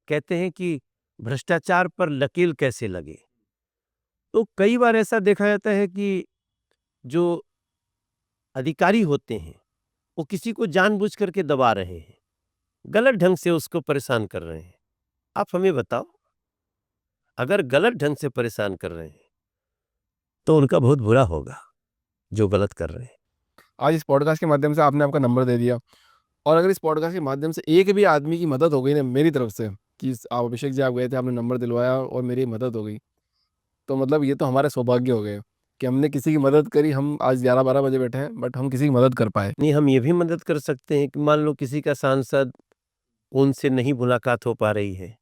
कहते हैं कि भ्रष्टाचार पर लकीर कैसे लगे, तो कई बार ऐसा देखा जाता है कि जो अधिकारी होते हैं वो किसी को जानबूझ करके दबा रहे हैं, गलत ढंग से उसको परेशान कर रहे हैं। आप हमें बताओ, अगर गलत ढंग से परेशान कर रहे हैं तो उनका बहुत बुरा होगा जो गलत कर रहे हैं। आज इस पॉडकास्ट के माध्यम से आपने आपका नंबर दे दिया, और अगर इस पॉडकास्ट के माध्यम से एक भी आदमी की मदद हो गई ना मेरी तरफ से, कि आप अभिषेक जी आप गए थे, आपने नंबर दिलवाया और मेरी मदद हो गई, तो मतलब ये तो हमारे सौभाग्य हो गए कि हमने किसी की मदद करी। हम आज 11-12 बजे बैठे हैं, बट हम किसी की मदद कर पाए। नहीं, हम ये भी मदद कर सकते हैं कि मान लो किसी का सांसद, उनसे नहीं मुलाकात हो पा रही है,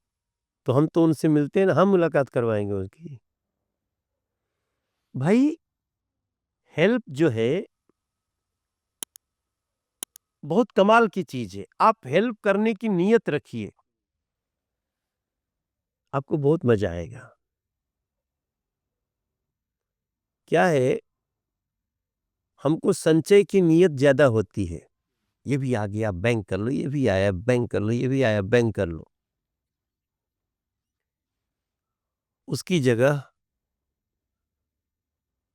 तो हम तो उनसे मिलते हैं ना, हम मुलाकात करवाएंगे उनकी। भाई, हेल्प जो है बहुत कमाल की चीज है। आप हेल्प करने की नीयत रखिए, आपको बहुत मजा आएगा। क्या है, हमको संचय की नीयत ज्यादा होती है। ये भी आ गया, बैंक कर लो, ये भी आया, बैंक कर लो, ये भी आया, बैंक कर लो। उसकी जगह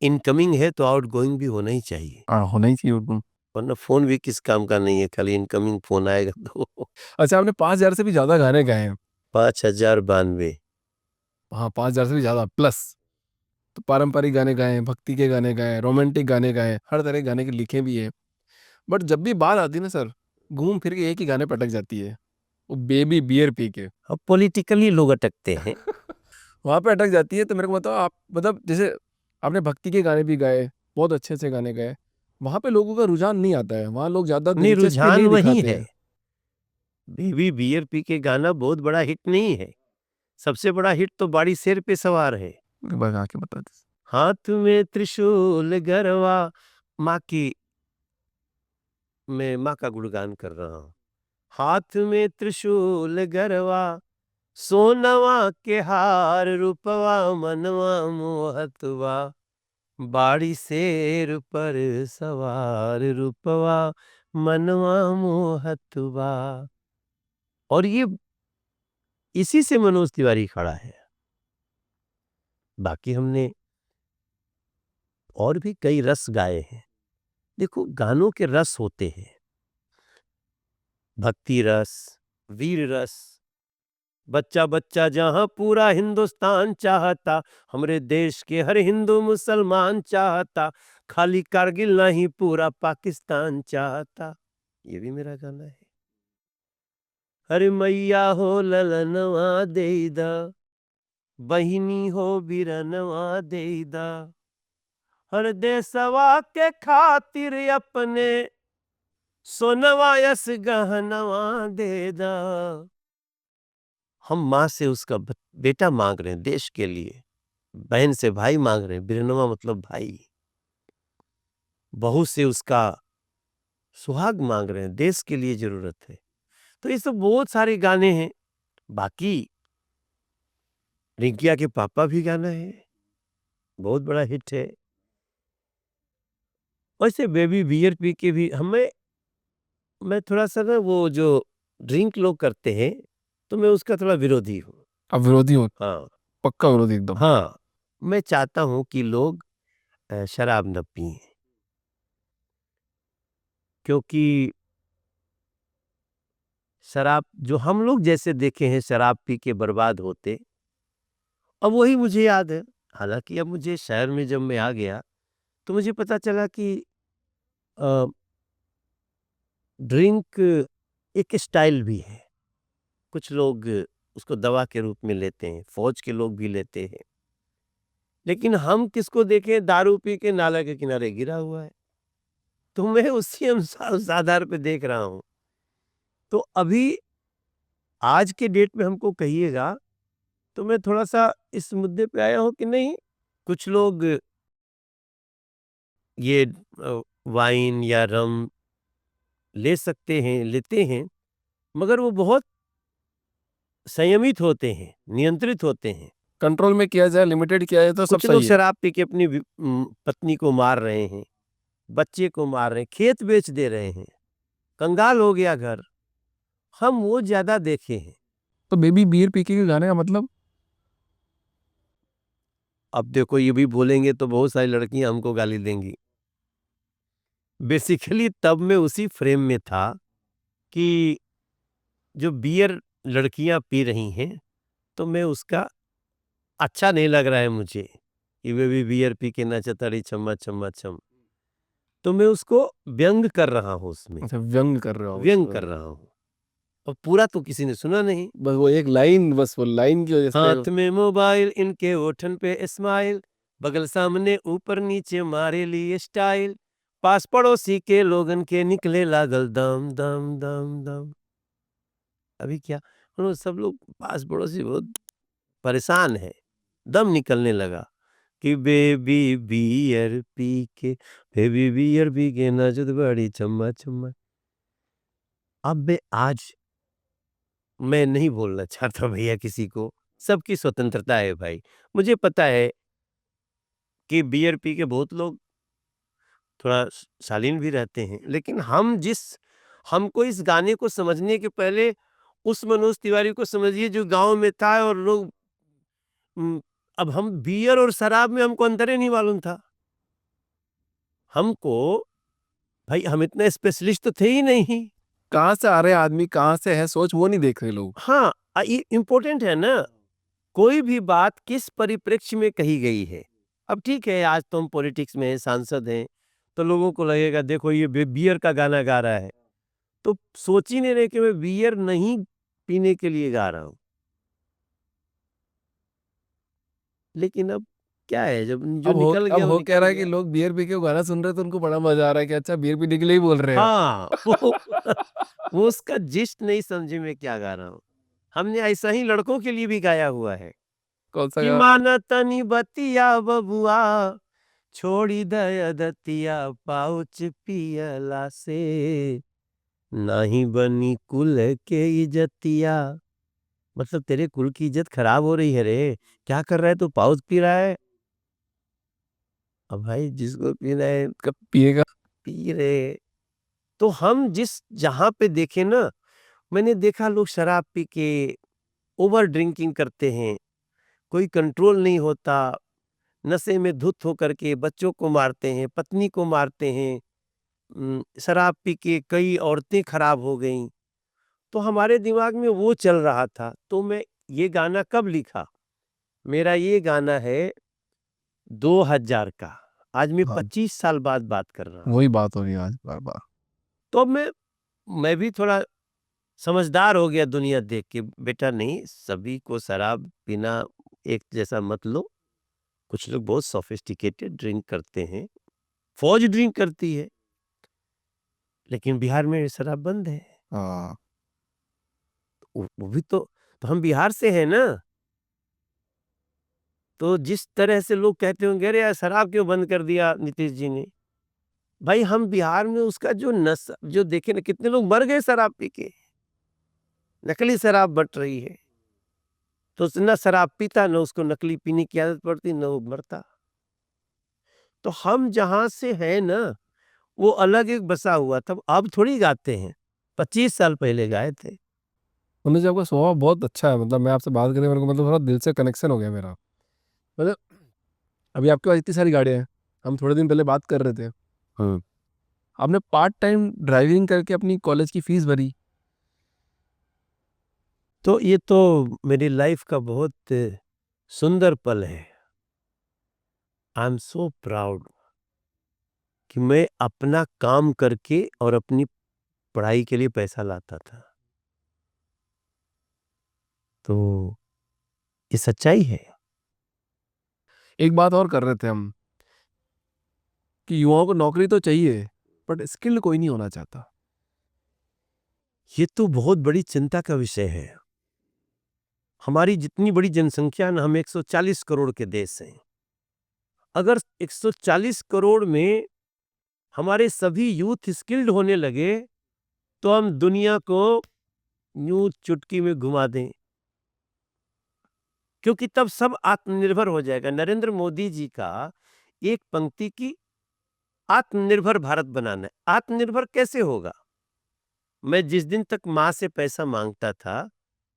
इनकमिंग है तो आउटगोइंग भी होना ही चाहिए, हाँ, होना ही चाहिए बिल्कुल। वरना फोन भी किस काम का नहीं है, खाली इनकमिंग फोन आएगा तो। अच्छा, आपने 5,000 से भी ज़्यादा गाने गाए हैं? 5092। हाँ, 5,000 से भी ज़्यादा प्लस। तो पारंपरिक गाने गाए हैं, भक्ति के गाने गाए हैं, रोमांटिक गाने गाए हैं, हर तरह के गाने के लिखे भी हैं। बट जब भी बात आती है ना सर, घूम फिर के एक ही गाने पे अटक जाती है, वो बेबी बियर पी के। अब पॉलिटिकली लोग अटकते हैं। वहाँ पे अटक जाती है। तो मेरे को बताओ आप, मतलब जैसे आपने भक्ति के गाने भी गाए, बहुत अच्छे अच्छे गाने गाए, वहाँ पे लोगों का रुझान नहीं आता है, वहाँ लोग ज़्यादा नहीं, दिलचस्पी रुझान नहीं वही दिखाते है। हैं। बेबी बियर पी के गाना बहुत बड़ा हिट नहीं है, सबसे बड़ा हिट तो बाड़ी शेर पे सवार है। बगा के बता दे। हाथ में त्रिशूल गरवा, माँ की, मैं माँ का गुणगान कर रहा हूँ। हाथ में त्रिशूल गरवा, सोनवा के हार रूपवा, मनवा मोहतवा, बाड़ी शेर पर सवार रूपवा मनवा मोहतवा। और ये इसी से मनोज तिवारी खड़ा है। बाकी हमने और भी कई रस गाए हैं। देखो गानों के रस होते हैं, भक्ति रस, वीर रस। बच्चा बच्चा जहां पूरा हिंदुस्तान चाहता, हमरे देश के हर हिंदू मुसलमान चाहता, खाली कारगिल नहीं पूरा पाकिस्तान चाहता। ये भी मेरा गाना है। हरे मैया हो ललनवा देदा, बहिनी हो बिरनवा देदा, हर देशवा के खातिर अपने सोनवा यस गहनवा देदा। हम माँ से उसका बेटा मांग रहे हैं देश के लिए, बहन से भाई मांग रहे हैं, बिरनवा मतलब भाई, बहू से उसका सुहाग मांग रहे हैं, देश के लिए जरूरत है। तो ये सब बहुत सारे गाने हैं। बाकी रिंकिया के पापा भी गाना है, बहुत बड़ा हिट है। वैसे बेबी बियर पी के भी मैं थोड़ा सा ना वो जो ड्रिंक लोग करते हैं तो मैं उसका थोड़ा विरोधी हूँ। अब विरोधी हो, हाँ पक्का विरोधी एकदम। हाँ, मैं चाहता हूँ कि लोग शराब न पिएं, क्योंकि शराब जो हम लोग जैसे देखे हैं शराब पी के बर्बाद होते, अब वही मुझे याद है। हालांकि अब मुझे शहर में जब मैं आ गया तो मुझे पता चला कि ड्रिंक एक स्टाइल भी है। कुछ लोग उसको दवा के रूप में लेते हैं, फौज के लोग भी लेते हैं, लेकिन हम किसको देखें दारू पी के नाला के किनारे गिरा हुआ है, तो मैं उसी अनुसार उस आधार पे देख रहा हूं। तो अभी आज के डेट में हमको कहिएगा तो मैं थोड़ा सा इस मुद्दे पे आया हूं कि नहीं, कुछ लोग ये वाइन या रम ले सकते हैं, लेते हैं, मगर वो बहुत संयमित होते हैं, नियंत्रित होते हैं। कंट्रोल में किया जाए, लिमिटेड किया जाए तो सब कुछ लोग सही है। शराब पी के अपनी पत्नी को मार रहे हैं, बच्चे को मार रहे हैं, खेत बेच दे रहे हैं, कंगाल हो गया घर। हम वो ज्यादा देखे हैं। तो बेबी बियर पी के गाने का मतलब? अब देखो ये भी बोलेंगे तो बहुत सारी लड़कियां हमको गाली देंगी। बेसिकली तब मैं उसी फ्रेम में था कि जो बियर लड़कियां पी रही हैं तो मैं उसका अच्छा नहीं लग रहा है मुझे कि वे भी बियर पी के नचतड़ी छम्मा छम्मा छम, तो मैं उसको व्यंग कर रहा हूँ, उसमें अच्छा, व्यंग कर रहे हो आप व्यंग उसको। कर रहा हूँ। और पूरा तो किसी ने सुना नहीं। बस वो एक लाइन, बस वो लाइन की वजह से हाथ में मोबाइल, इनके ओठन पे स्माइल, बगल सामने ऊपर नीचे मारे लिए स्टाइल, पास पड़ोसी के लोगन के निकले लागल दम दम दम दम। अभी क्या सब लोग पास पड़ोसी बहुत परेशान है, दम निकलने लगा कि बेबी बियर पी के, बेबी बियर पी के नचत बड़ी चम्मा चम्मा। अब आज मैं नहीं बोलना चाहता भैया किसी को, सबकी स्वतंत्रता है भाई। मुझे पता है कि बियर पी के बहुत लोग थोड़ा शालीन भी रहते हैं, लेकिन हमको इस गाने को समझने के पहले उस मनोज तिवारी को समझिए जो गांव में था। और लोग अब हम बियर और शराब में हमको अंतर ही नहीं मालूम था। हमको भाई हम इतने स्पेशलिस्ट तो थे ही नहीं। कहाँ से आ रहे आदमी, कहाँ से है सोच, वो नहीं देख रहे लोग। हाँ, ये इम्पोर्टेंट है ना, कोई भी बात किस परिप्रेक्ष्य में कही गई है। अब ठीक है, आज तो हम पॉलिटिक्स में हैं, सांसद हैं, तो लोगों को लगेगा देखो ये बियर का गाना गा रहा है, तो सोच ही नहीं रहे कि मैं बियर नहीं पीने के लिए गा रहा हूं। लेकिन अब क्या है, जब जो निकल अब गया वो हो कह निकल रहा है कि गया। लोग बियर पी के वो गाना सुन रहे हैं तो उनको बड़ा मजा आ रहा है कि अच्छा बियर पीने के लिए ही बोल रहे हैं। हाँ वो उसका जिस्ट नहीं समझे मैं क्या गा रहा हूँ। हमने ऐसा ही लड़कों के लिए भी गाया हुआ है कौन सा कि गाना? माना तनी बतिया बबुआ, छोड़ी दया दतिया, पाउच पियला से नहीं बनी कुल के इज्जतिया। मतलब तेरे कुल की इज्जत खराब हो रही है रे, क्या कर रहा है तू, पाउच पी रहा है। अब भाई जिसको पीना है कब पिएगा? पी रहे। तो हम जिस जहाँ पे देखे ना, मैंने देखा लोग शराब पी के ओवर ड्रिंकिंग करते हैं, कोई कंट्रोल नहीं होता, नशे में धुत होकर के बच्चों को मारते हैं, पत्नी को मारते हैं। शराब पी के कई औरतें खराब हो गईं। तो हमारे दिमाग में वो चल रहा था। तो मैं ये गाना कब लिखा? मेरा ये गाना है 2000 का। आज मैं हाँ। 25 साल बाद बात कर रहा हूँ। वही बात हो रही है आज बार-बार। तो अब मैं भी थोड़ा समझदार हो गया दुनिया देख के। बेटा नहीं, सभी को शराब पीना एक जैसा मत लो। कुछ लोग बहुत सोफिस्टिकेटेड ड्रिंक करते हैं, फौज ड्रिंक करती है, लेकिन बिहार में शराब बंद है। हाँ। वो भी तो हम बिहार से हैं ना। तो जिस तरह से लोग कहते होंगे अरे यार शराब क्यों बंद कर दिया नीतीश जी ने, भाई हम बिहार में उसका जो नशा जो देखे ना, कितने लोग मर गए शराब पी के। नकली शराब बट रही है, तो न शराब पीता, न उसको नकली पीने की आदत पड़ती, न वो मरता। तो हम जहां से हैं ना, वो अलग एक बसा हुआ था। अब थोड़ी गाते हैं, 25 साल पहले गाए थे। मनोज जी, आपका स्वभाव बहुत अच्छा है। मतलब मैं आपसे बात करके मेरे को मतलब थोड़ा दिल से कनेक्शन हो गया मेरा। मतलब अभी आपके पास इतनी सारी गाड़ियाँ हैं, हम थोड़े दिन पहले बात कर रहे थे। आपने पार्ट टाइम ड्राइविंग करके अपनी कॉलेज की फीस भरी। तो ये तो मेरी लाइफ का बहुत सुंदर पल है। आई एम सो प्राउड कि मैं अपना काम करके और अपनी पढ़ाई के लिए पैसा लाता था। तो ये सच्चाई है। एक बात और कर रहे थे हम कि युवाओं को नौकरी तो चाहिए, बट स्किल्ड कोई नहीं होना चाहता। ये तो बहुत बड़ी चिंता का विषय है। हमारी जितनी बड़ी जनसंख्या ना, हम 140 करोड़ के देश हैं। अगर 140 करोड़ में हमारे सभी यूथ स्किल्ड होने लगे, तो हम दुनिया को यूं चुटकी में घुमा दें। क्योंकि तब सब आत्मनिर्भर हो जाएगा। नरेंद्र मोदी जी का एक पंक्ति की, आत्मनिर्भर भारत बनाना है। आत्मनिर्भर कैसे होगा? मैं जिस दिन तक माँ से पैसा मांगता था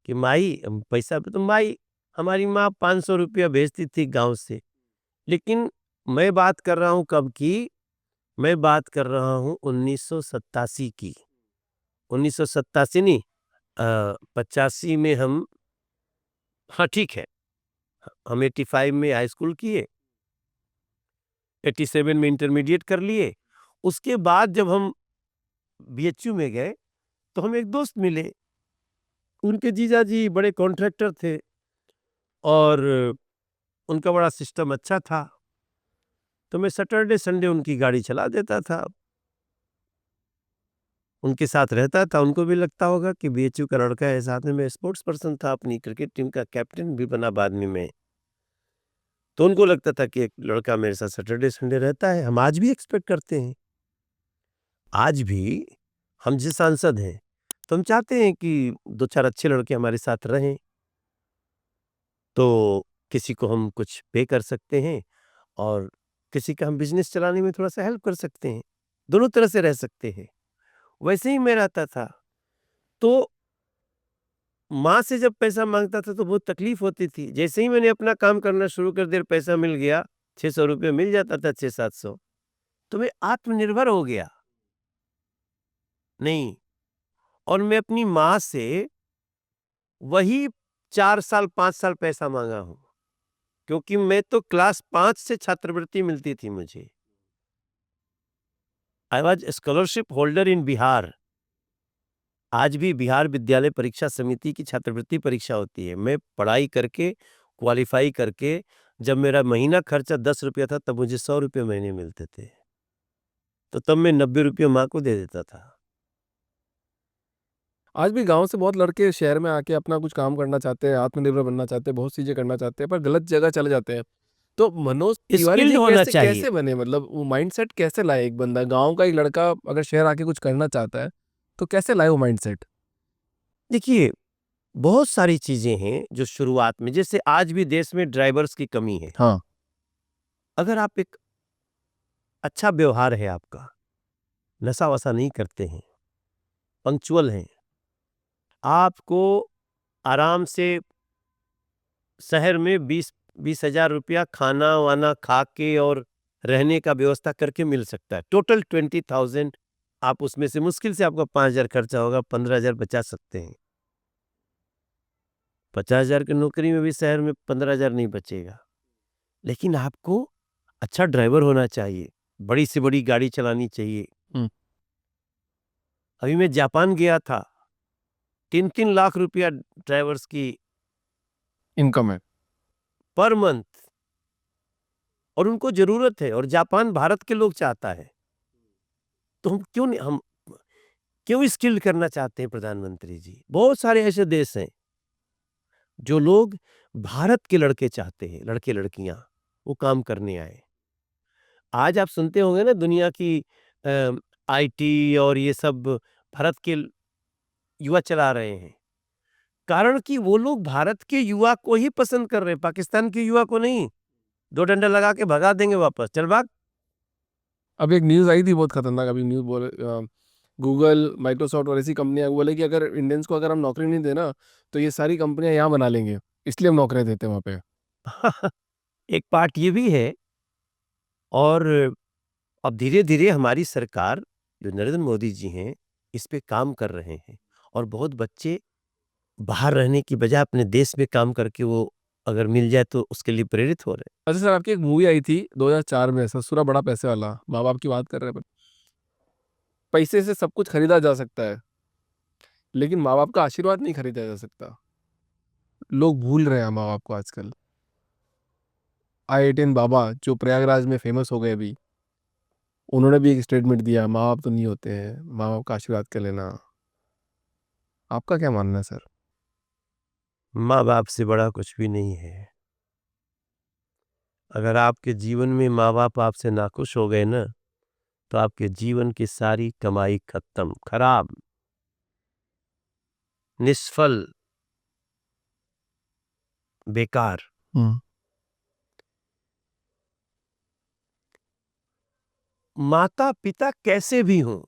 कि माई पैसा, तो माई हमारी माँ 500 रुपया भेजती थी गांव से। लेकिन मैं बात कर रहा हूं कब की? मैं बात कर रहा हूं 1987 की। 1987 नहीं, 85 में हम, हाँ ठीक है, हम 85 में हाई स्कूल किए, 87 में इंटरमीडिएट कर लिए। उसके बाद जब हम बीएचयू में गए, तो हम एक दोस्त मिले। उनके जीजा जी बड़े कॉन्ट्रैक्टर थे और उनका बड़ा सिस्टम अच्छा था। तो मैं सैटरडे संडे उनकी गाड़ी चला देता था, उनके साथ रहता था। उनको भी लगता होगा कि बीएचयू का लड़का है। साथ में मैं स्पोर्ट्स पर्सन था, अपनी क्रिकेट टीम का कैप्टन भी बना बाद में मैं। तो उनको लगता था कि एक लड़का मेरे साथ सैटरडे संडे रहता है। हम आज भी एक्सपेक्ट करते हैं। आज भी हम जिस सांसद हैं, तो हम चाहते हैं कि 2-4 अच्छे लड़के हमारे साथ रहें। तो किसी को हम कुछ पे कर सकते हैं और किसी का हम बिजनेस चलाने में थोड़ा सा हेल्प कर सकते हैं। दोनों तरह से रह सकते हैं। वैसे ही मैं रहता था। तो माँ से जब पैसा मांगता था तो बहुत तकलीफ होती थी। जैसे ही मैंने अपना काम करना शुरू कर दिया, पैसा मिल गया, 600 रुपये मिल जाता था, 600-700, तो मैं आत्मनिर्भर हो गया। नहीं, और मैं अपनी माँ से वही 4 साल 5 साल पैसा मांगा हूं, क्योंकि मैं तो क्लास 5 से छात्रवृत्ति मिलती थी मुझे। I was scholarship holder in Bihar. आज भी बिहार विद्यालय परीक्षा समिति की छात्रवृत्ति परीक्षा होती है। मैं पढ़ाई करके, क्वालिफाई करके, जब मेरा महीना खर्चा 10 रुपया था, तब मुझे 100 रुपये महीने मिलते थे। तो तब मैं 90 रुपये माँ को दे देता था। आज भी गाँव से बहुत लड़के शहर में आके अपना कुछ काम करना चाहते हैं, आत्मनिर्भर बनना चाहते हैं, बहुत चीज़ें करना चाहते हैं, पर गलत जगह चले जाते हैं। तो मनोज तिवारी स्किल्ड जी होना कैसे चाहिए। कैसे बने? मतलब वो माइंडसेट कैसे लाए? एक बंदा, गाँव का एक लड़का अगर शहर आके कुछ करना चाहता है, तो कैसे लाए वो माइंडसेट? देखिए, बहुत सारी चीजें हैं जो शुरुआत में, जैसे आज भी देश में ड्राइवर्स की कमी है। हाँ। अगर आप एक अच्छा व्यवहार है आपका, नशा वशा नहीं करते हैं, पंक्चुअल हैं, आपको आराम से शहर में 20,000 रुपया खाना वाना खा के और रहने का व्यवस्था करके मिल सकता है। टोटल 20,000, आप उसमें से मुश्किल से आपका 5,000 खर्चा होगा, 15,000 बचा सकते हैं। 50,000 की नौकरी में भी शहर में 15,000 नहीं बचेगा। लेकिन आपको अच्छा ड्राइवर होना चाहिए, बड़ी से बड़ी गाड़ी चलानी चाहिए। हम्म। अभी मैं जापान गया था, 3-3 लाख रुपया ड्राइवर्स की इनकम है। पर मंथ, और उनको जरूरत है, और जापान भारत के लोग चाहता है। तो हम क्यों स्किल करना चाहते हैं प्रधानमंत्री जी? बहुत सारे ऐसे देश हैं जो लोग भारत के लड़के चाहते हैं, लड़के लड़कियां वो काम करने आए। आज आप सुनते होंगे ना, दुनिया की आईटी और ये सब भारत के युवा चला रहे हैं, कारण कि वो लोग भारत के युवा को ही पसंद कर रहे हैं, पाकिस्तान के युवा को नहीं। 2 डंडा लगा के भगा देंगे वापस, चल भाग। अब एक न्यूज़ आई थी बहुत खतरनाक, अभी न्यूज़ बोले गूगल, माइक्रोसॉफ्ट और ऐसी कंपनियां बोले कि अगर इंडियंस को अगर हम नौकरी नहीं देना तो ये सारी कंपनियां यहाँ बना लेंगे, इसलिए हम नौकरियां देते हैं वहाँ पे। एक पार्ट ये भी है, और अब धीरे-धीरे हमारी सरकार, जो नरेंद्र मोदी जी हैं, इस पे काम कर रहे हैं, और बहुत बच्चे बाहर रहने की बजाय अपने देश में काम करके वो अगर मिल जाए तो उसके लिए प्रेरित हो रहे हैं। अच्छा सर, आपकी एक मूवी आई थी 2004 में, ससुरा बड़ा पैसे वाला, माँ बाप की बात कर रहे हैं। पैसे से सब कुछ खरीदा जा सकता है, लेकिन माँ बाप का आशीर्वाद नहीं खरीदा जा सकता। लोग भूल रहे हैं माँ बाप को आजकल। IITN बाबा जो प्रयागराज में फेमस हो गए अभी, उन्होंने भी एक स्टेटमेंट दिया, माँ बाप तो नहीं होते हैं, माँ बाप का आशीर्वाद कर लेना। आपका क्या मानना है सर? माँ बाप से बड़ा कुछ भी नहीं है। अगर आपके जीवन में माँ बाप आपसे नाखुश हो गए ना, तो आपके जीवन की सारी कमाई खत्म, खराब, निष्फल, बेकार। माता पिता कैसे भी हों,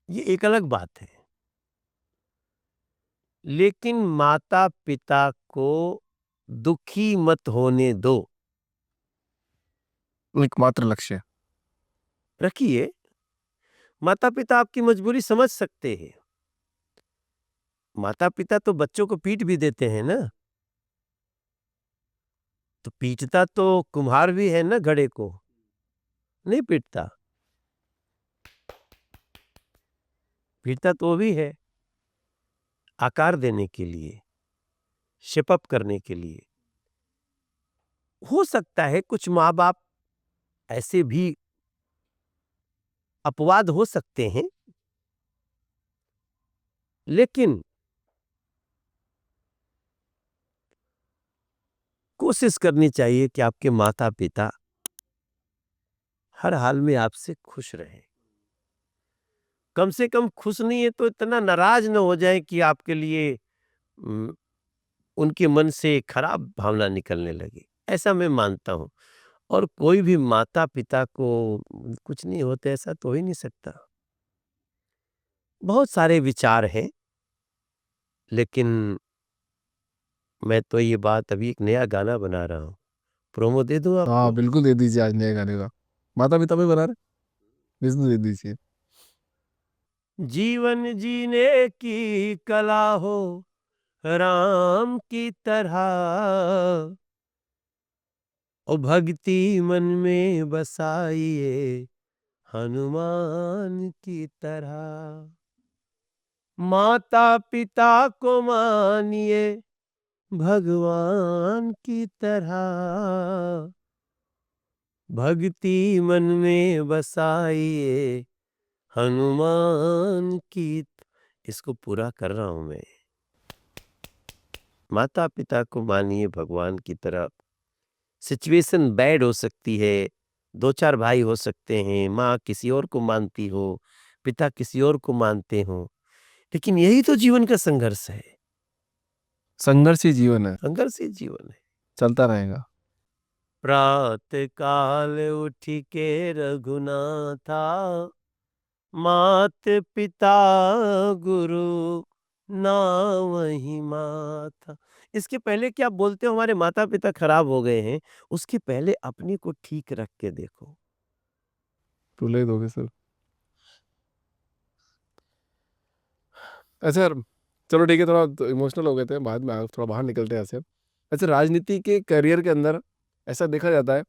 ये एक अलग बात है, लेकिन माता पिता को दुखी मत होने दो। एकमात्र लक्ष्य। रखिए, माता पिता आपकी मजबूरी समझ सकते हैं। माता पिता तो बच्चों को पीट भी देते हैं ना, तो पीटता तो कुम्हार भी है ना, घड़े को नहीं पीटता, पीटता तो वो भी है, आकार देने के लिए, शेप अप करने के लिए। हो सकता है कुछ माँ बाप ऐसे भी अपवाद हो सकते हैं, लेकिन कोशिश करनी चाहिए कि आपके माता पिता हर हाल में आपसे खुश रहें। कम से कम खुश नहीं है तो इतना नाराज न हो जाए कि आपके लिए उनके मन से खराब भावना निकलने लगे। ऐसा मैं मानता हूँ, और कोई भी माता पिता को कुछ नहीं होता ऐसा तो हो ही नहीं सकता। बहुत सारे विचार हैं, लेकिन मैं तो ये बात, अभी एक नया गाना बना रहा हूँ, प्रोमो दे दूं हाँ आपको? बिल्कुल दे दीजिए, आज नए गाने का। माता पिता भी बना रहे, बिल्कुल दे दीजिए। जीवन जीने की कला हो राम की तरह, और भक्ति मन में बसाइए हनुमान की तरह। माता पिता को मानिए भगवान की तरह, भक्ति मन में बसाइए हनुमान की। इसको पूरा कर रहा हूं मैं। माता पिता को मानिए भगवान की तरह। सिचुएशन बैड हो सकती है, 2-4 भाई हो सकते हैं, माँ किसी और को मानती हो, पिता किसी और को मानते हो, लेकिन यही तो जीवन का संघर्ष है। संघर्ष ही जीवन है, संघर्ष ही जीवन है। चलता रहेगा। प्रात काल उठ के रघुनाथा, मात पिता गुरु नावहि माथा। इसके पहले कि आप बोलते हो हमारे माता पिता खराब हो गए हैं, उसके पहले अपने को ठीक रख के देखो। टू लेट हो गए सर। अच्छा यार, चलो ठीक है, थोड़ा इमोशनल हो गए थे, बाद में थोड़ा बाहर निकलते हैं ऐसे। अच्छा, राजनीति के करियर के अंदर ऐसा देखा जाता है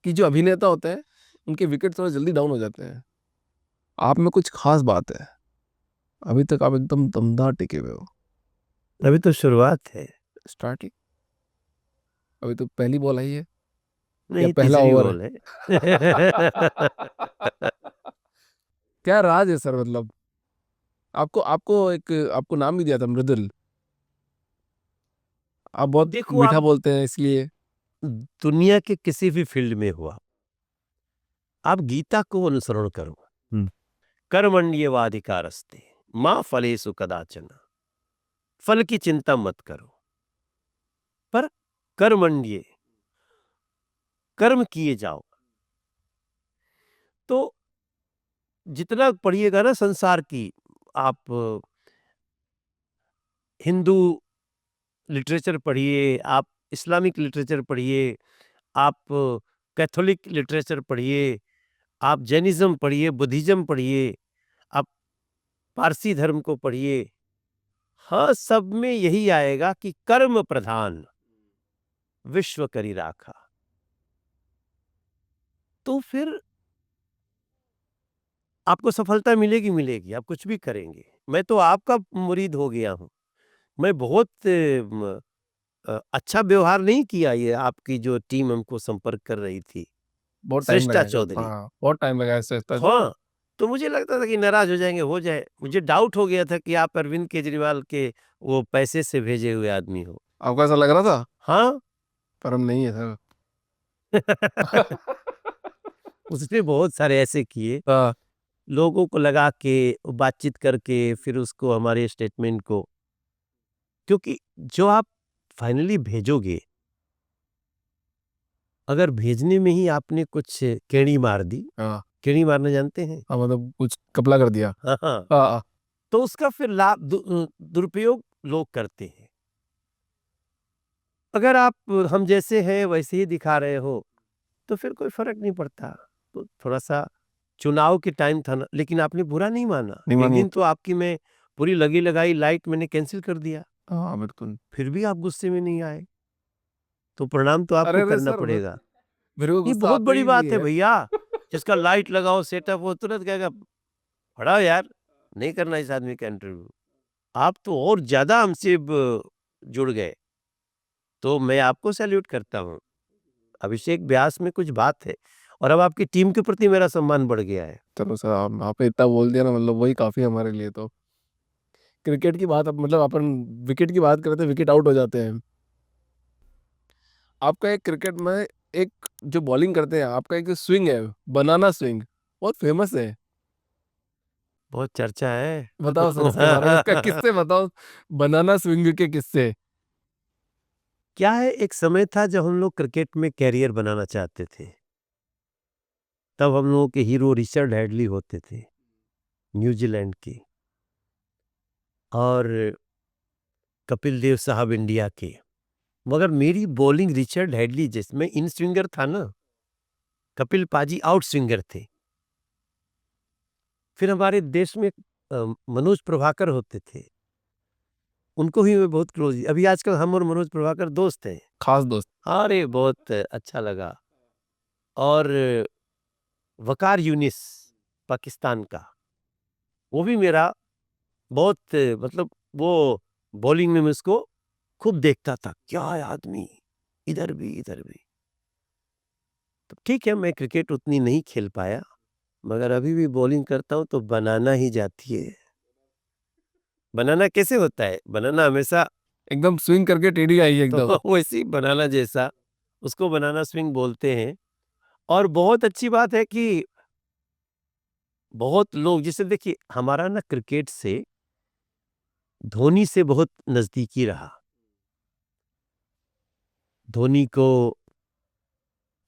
कि जो अभिनेता होते हैं उनके विकेट थोड़ा जल्दी डाउन हो जाते हैं। आप में कुछ खास बात है, अभी तक आप एकदम दमदार टिके हुए हो। अभी तो शुरुआत है। स्टार्ट ही, अभी तो पहली बॉल आई है या नहीं, पहला तीसरी ओवर बॉल है? है। क्या राज है सर, मतलब आपको आपको एक आपको नाम भी दिया था मृदुल। आप बहुत देखो, मीठा आप बोलते हैं इसलिए। दुनिया के किसी भी फील्ड में हुआ, आप गीता को अनुसरण करो। हम्म। कर्मण्येवाधिकारस्ते माँ फलेषु कदाचन, फल की चिंता मत करो, पर कर्मण्ये, कर्म किए जाओ। तो जितना पढ़िएगा ना संसार की, आप हिंदू लिटरेचर पढ़िए, आप इस्लामिक लिटरेचर पढ़िए, आप कैथोलिक लिटरेचर पढ़िए, आप जैनिज्म पढ़िए, बुद्धिज्म पढ़िए, आप पारसी धर्म को पढ़िए, हाँ, सब में यही आएगा कि कर्म प्रधान विश्व करी राखा। तो फिर आपको सफलता मिलेगी मिलेगी, आप कुछ भी करेंगे। मैं तो आपका मुरीद हो गया हूँ। मैं बहुत अच्छा व्यवहार नहीं किया ये आपकी जो टीम हमको संपर्क कर रही थी, बहुत टाइम श्रेष्ठा लगा है। चौधरी। हाँ, बहुत टाइम लगा है श्रेष्ठा। हाँ, तो मुझे लगता था कि नाराज हो जाएंगे, हो जाए। मुझे डाउट हो गया था कि आप अरविंद केजरीवाल के वो पैसे से भेजे हुए आदमी हो। आपको ऐसा लग रहा था, हाँ। पर हम नहीं है सर। उसने बहुत सारे ऐसे किए, हाँ, लोगों को लगा के बातचीत करके फिर उसको हमारे स्टेटमेंट को, क्योंकि जो आप फाइनली भेजोगे, अगर भेजने में ही आपने कुछ केड़ी मार दी, हाँ, केड़ी मारना जानते हैं? हाँ, मतलब कुछ कपला कर दिया। हाँ, हाँ। हाँ, हाँ। तो उसका फिर लाभ दुरुपयोग लोग करते हैं। अगर आप हम जैसे हैं वैसे ही दिखा रहे हो, तो फिर कोई फर्क नहीं पड़ता। तो थोड़ा सा चुनाव के टाइम था ना, लेकिन आपने बुरा नहीं माना। नहीं एक मानिए। दिन तो आपकी मैं पूरी लगी लगाई लाइट मैंने कैंसिल कर दिया, हाँ, बिल्कुल। फिर भी आप गुस्से में नहीं आए, तो प्रणाम तो अरे आपको अरे करना सर, पड़ेगा। मेरे को ये गुस्सा बहुत आता बड़ी ही नहीं बात है है। भैया। जिसका लाइट लगाओ सेटअप, वो तुरंत कहेगा बड़ा यार, नहीं करना इस आदमी का इंटरव्यू। आप तो और ज्यादा हमसे जुड़ गए, तो मैं आपको सैल्यूट करता हूँ। अभिषेक व्यास में कुछ बात है, और अब आपकी टीम के प्रति मेरा सम्मान बढ़ गया है। चलो सर, आपने इतना बोल दिया ना, मतलब वही काफी है हमारे लिए तो। क्रिकेट की बात, अब मतलब अपन विकेट की बात करते हैं, विकेट आउट हो जाते हैं। आपका एक क्रिकेट में एक जो बॉलिंग करते हैं, आपका एक स्विंग है, बनाना स्विंग, बहुत फेमस है। बहुत चर्चा है। बताओ सर इसके बारे में, इसका किस्से बताओ, बनाना स्विंग के किस्से। क्या है, एक समय था जब हम लोग क्रिकेट में कैरियर बनाना चाहते थे। तब हम लोगों के हीरो रिचर्ड हेडली होते थे, न्यूजीलैंड के, और कपिल देव साहब इंडिया के। मगर मेरी बॉलिंग रिचर्ड हेडली, जिसमें इन स्विंगर था ना, कपिल पाजी आउट स्विंगर थे। फिर हमारे देश में मनोज प्रभाकर होते थे, उनको भी मैं बहुत क्लोज, अभी आजकल हम और मनोज प्रभाकर दोस्त हैं। खास दोस्त। अरे बहुत अच्छा लगा। और वकार यूनिस पाकिस्तान का, वो भी मेरा बहुत मतलब, वो बॉलिंग में मैं उसको खूब देखता था, क्या है आदमी, इधर भी इधर भी। तो ठीक है, मैं क्रिकेट उतनी नहीं खेल पाया, मगर अभी भी बॉलिंग करता हूं तो बनाना ही जाती है। बनाना कैसे होता है? बनाना हमेशा एकदम स्विंग करके टेढ़ी आई है एकदम। तो वैसे ही बनाना जैसा, उसको बनाना स्विंग बोलते हैं। और बहुत अच्छी बात है कि बहुत लोग, जैसे देखिए हमारा ना क्रिकेट से धोनी से बहुत नजदीकी रहा। धोनी को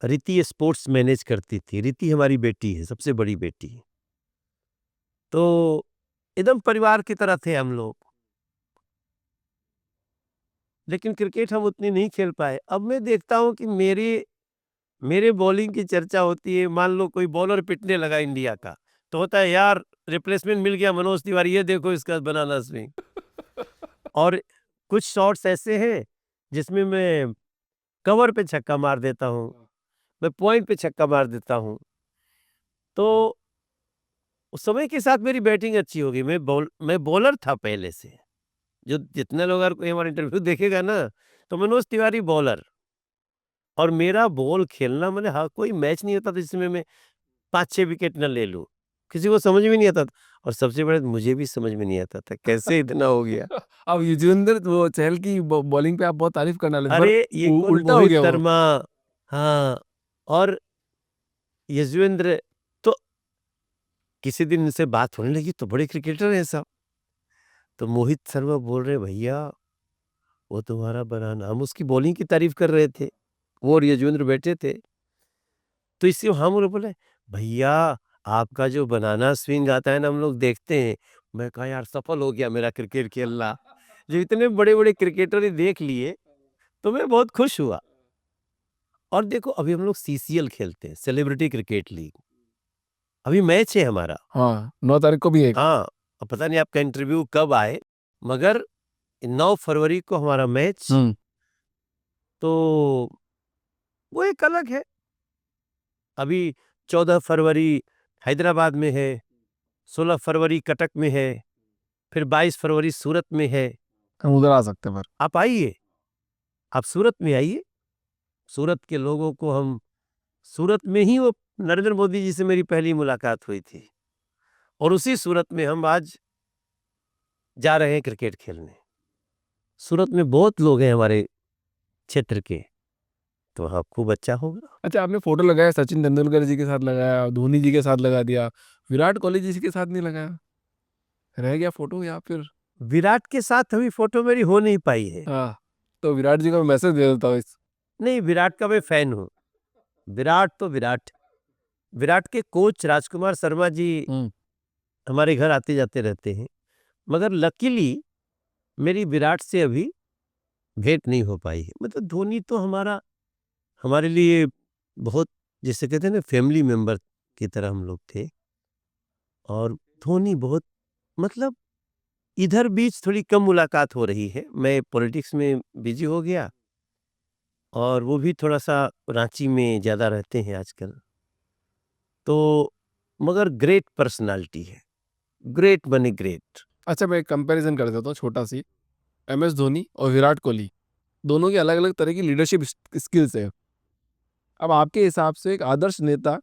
रीति स्पोर्ट्स मैनेज करती थी। रीति हमारी बेटी है, सबसे बड़ी बेटी है। तो एकदम परिवार की तरह थे हम लोग। लेकिन क्रिकेट हम उतनी नहीं खेल पाए। अब मैं देखता हूँ कि मेरे बॉलिंग की चर्चा होती है। मान लो कोई बॉलर पिटने लगा इंडिया का, तो होता है यार रिप्लेसमेंट मिल गया मनोज तिवारी, ये देखो इसका बनाना स्विंग। और कुछ शॉट्स ऐसे हैं जिसमें मैं कवर पे छक्का मार देता हूँ, मैं पॉइंट पे छक्का मार देता हूँ। तो उस समय के साथ मेरी बैटिंग अच्छी होगी। मैं बॉलर था पहले से। जो जितने लोग अगर कोई हमारा इंटरव्यू देखेगा ना, तो मनोज तिवारी बॉलर। और मेरा बॉल खेलना, मैंने हाँ कोई मैच नहीं होता था जिसमें मैं 5-6 विकेट न ले लूं। किसी को समझ में नहीं आता था। और सबसे बड़ा मुझे भी समझ में नहीं आता था कैसे इतना हो गया। अब युजवेंद्र वो चहल की बॉलिंग पे आप बहुत तारीफ करने लगे, पर अरे ये कौन, उल्टा हो मोहित गया वो। शर्मा, हाँ, और यजुवेंद्र। तो किसी दिन इनसे बात होने लगी तो बड़े क्रिकेटर हैं सब। तो मोहित शर्मा बोल रहे भैया वो तुम्हारा बनाना, हम उसकी बॉलिंग की तारीफ कर रहे थे, वो और यजुवेंद्र बैठे थे। तो इससे हम लोग बोले भैया आपका जो बनाना स्विंग आता है ना, हम लोग देखते हैं। मैं कहा यार सफल हो गया मेरा क्रिकेट खेलना। जो इतने बड़े बड़े क्रिकेटर ही देख लिए, तो मैं बहुत खुश हुआ। और देखो अभी हम लोग सीसीएल खेलते हैं, सेलिब्रिटी क्रिकेट लीग। अभी मैच है हमारा। हाँ, 9 तारीख को भी एक। हाँ, अब पता नहीं आपका इंटरव्यू कब आए, मगर 9 फरवरी को हमारा मैच। तो वो एक अलग है। अभी 14 फरवरी हैदराबाद में है, 16 फरवरी कटक में है, फिर 22 फरवरी सूरत में है। हम उधर आ सकते हैं, पर आप आइए, आप सूरत में आइए। सूरत के लोगों को हम, सूरत में ही वो नरेंद्र मोदी जी से मेरी पहली मुलाकात हुई थी। और उसी सूरत में हम आज जा रहे हैं क्रिकेट खेलने। सूरत में बहुत लोग हैं हमारे क्षेत्र के, तो वहाँ खूब अच्छा होगा। अच्छा, आपने फोटो लगाया सचिन तेंदुलकर जी के साथ लगाया, धोनी जी के साथ लगा दिया, विराट कोहली जी के साथ नहीं लगाया, रह गया फोटो या फिर? विराट के साथ अभी फोटो मेरी हो नहीं पाई है। हाँ, तो विराट जी को मैं मैसेज दे देता हूँ इस। नहीं, विराट का मैं फैन हूँ। विराट तो विराट। विराट के कोच राजकुमार शर्मा जी हमारे घर आते जाते रहते हैं, मगर लकीली मेरी विराट से अभी भेंट नहीं हो पाई है। मतलब धोनी तो हमारे लिए बहुत, जैसे कहते हैं ना, फैमिली मेंबर की तरह हम लोग थे। और धोनी बहुत, मतलब इधर बीच थोड़ी कम मुलाकात हो रही है। मैं पॉलिटिक्स में बिजी हो गया, और वो भी थोड़ा सा रांची में ज़्यादा रहते हैं आजकल। तो मगर ग्रेट पर्सनालिटी है, ग्रेट बने ग्रेट। अच्छा, मैं एक कंपैरिजन कर देता हूँ छोटा सी। MS धोनी और विराट कोहली दोनों की अलग अलग तरह की लीडरशिप स्किल्स है। अब आपके हिसाब से एक आदर्श नेता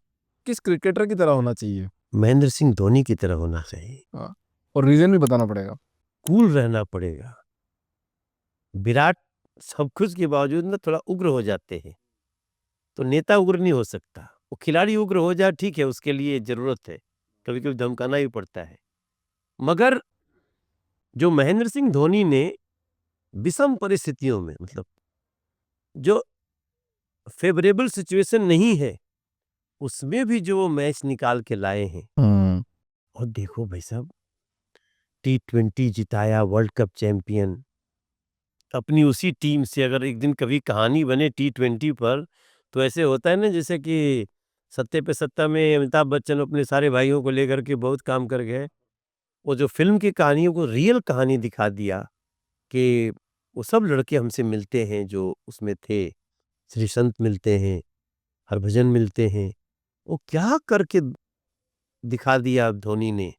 किस क्रिकेटर की तरह होना चाहिए? महेंद्र सिंह धोनी की तरह होना चाहिए। हाँ, और रीजन भी बताना पड़ेगा। कूल रहना पड़ेगा। विराट सब कुछ के बावजूद ना थोड़ा उग्र हो जाते हैं, तो नेता उग्र नहीं हो सकता। वो खिलाड़ी उग्र हो जाए ठीक है, उसके लिए जरूरत है, कभी कभी धमकाना भी पड़ता है। मगर जो महेंद्र सिंह धोनी ने विषम परिस्थितियों में, मतलब जो फेवरेबल सिचुएशन नहीं है, उसमें भी जो वो मैच निकाल के लाए हैं। और देखो भाई साहब, T20 जिताया, वर्ल्ड कप चैंपियन अपनी उसी टीम से। अगर एक दिन कभी कहानी बने T20 पर, तो ऐसे होता है ना जैसे कि सत्ते पे सत्ता में अमिताभ बच्चन अपने सारे भाइयों को लेकर के बहुत काम कर गए। वो जो फिल्म की कहानियों को रियल कहानी दिखा दिया कि वो सब लड़के हमसे मिलते हैं जो उसमें थे। श्री संत मिलते हैं, हरभजन मिलते हैं। वो क्या करके दिखा दिया धोनी ने।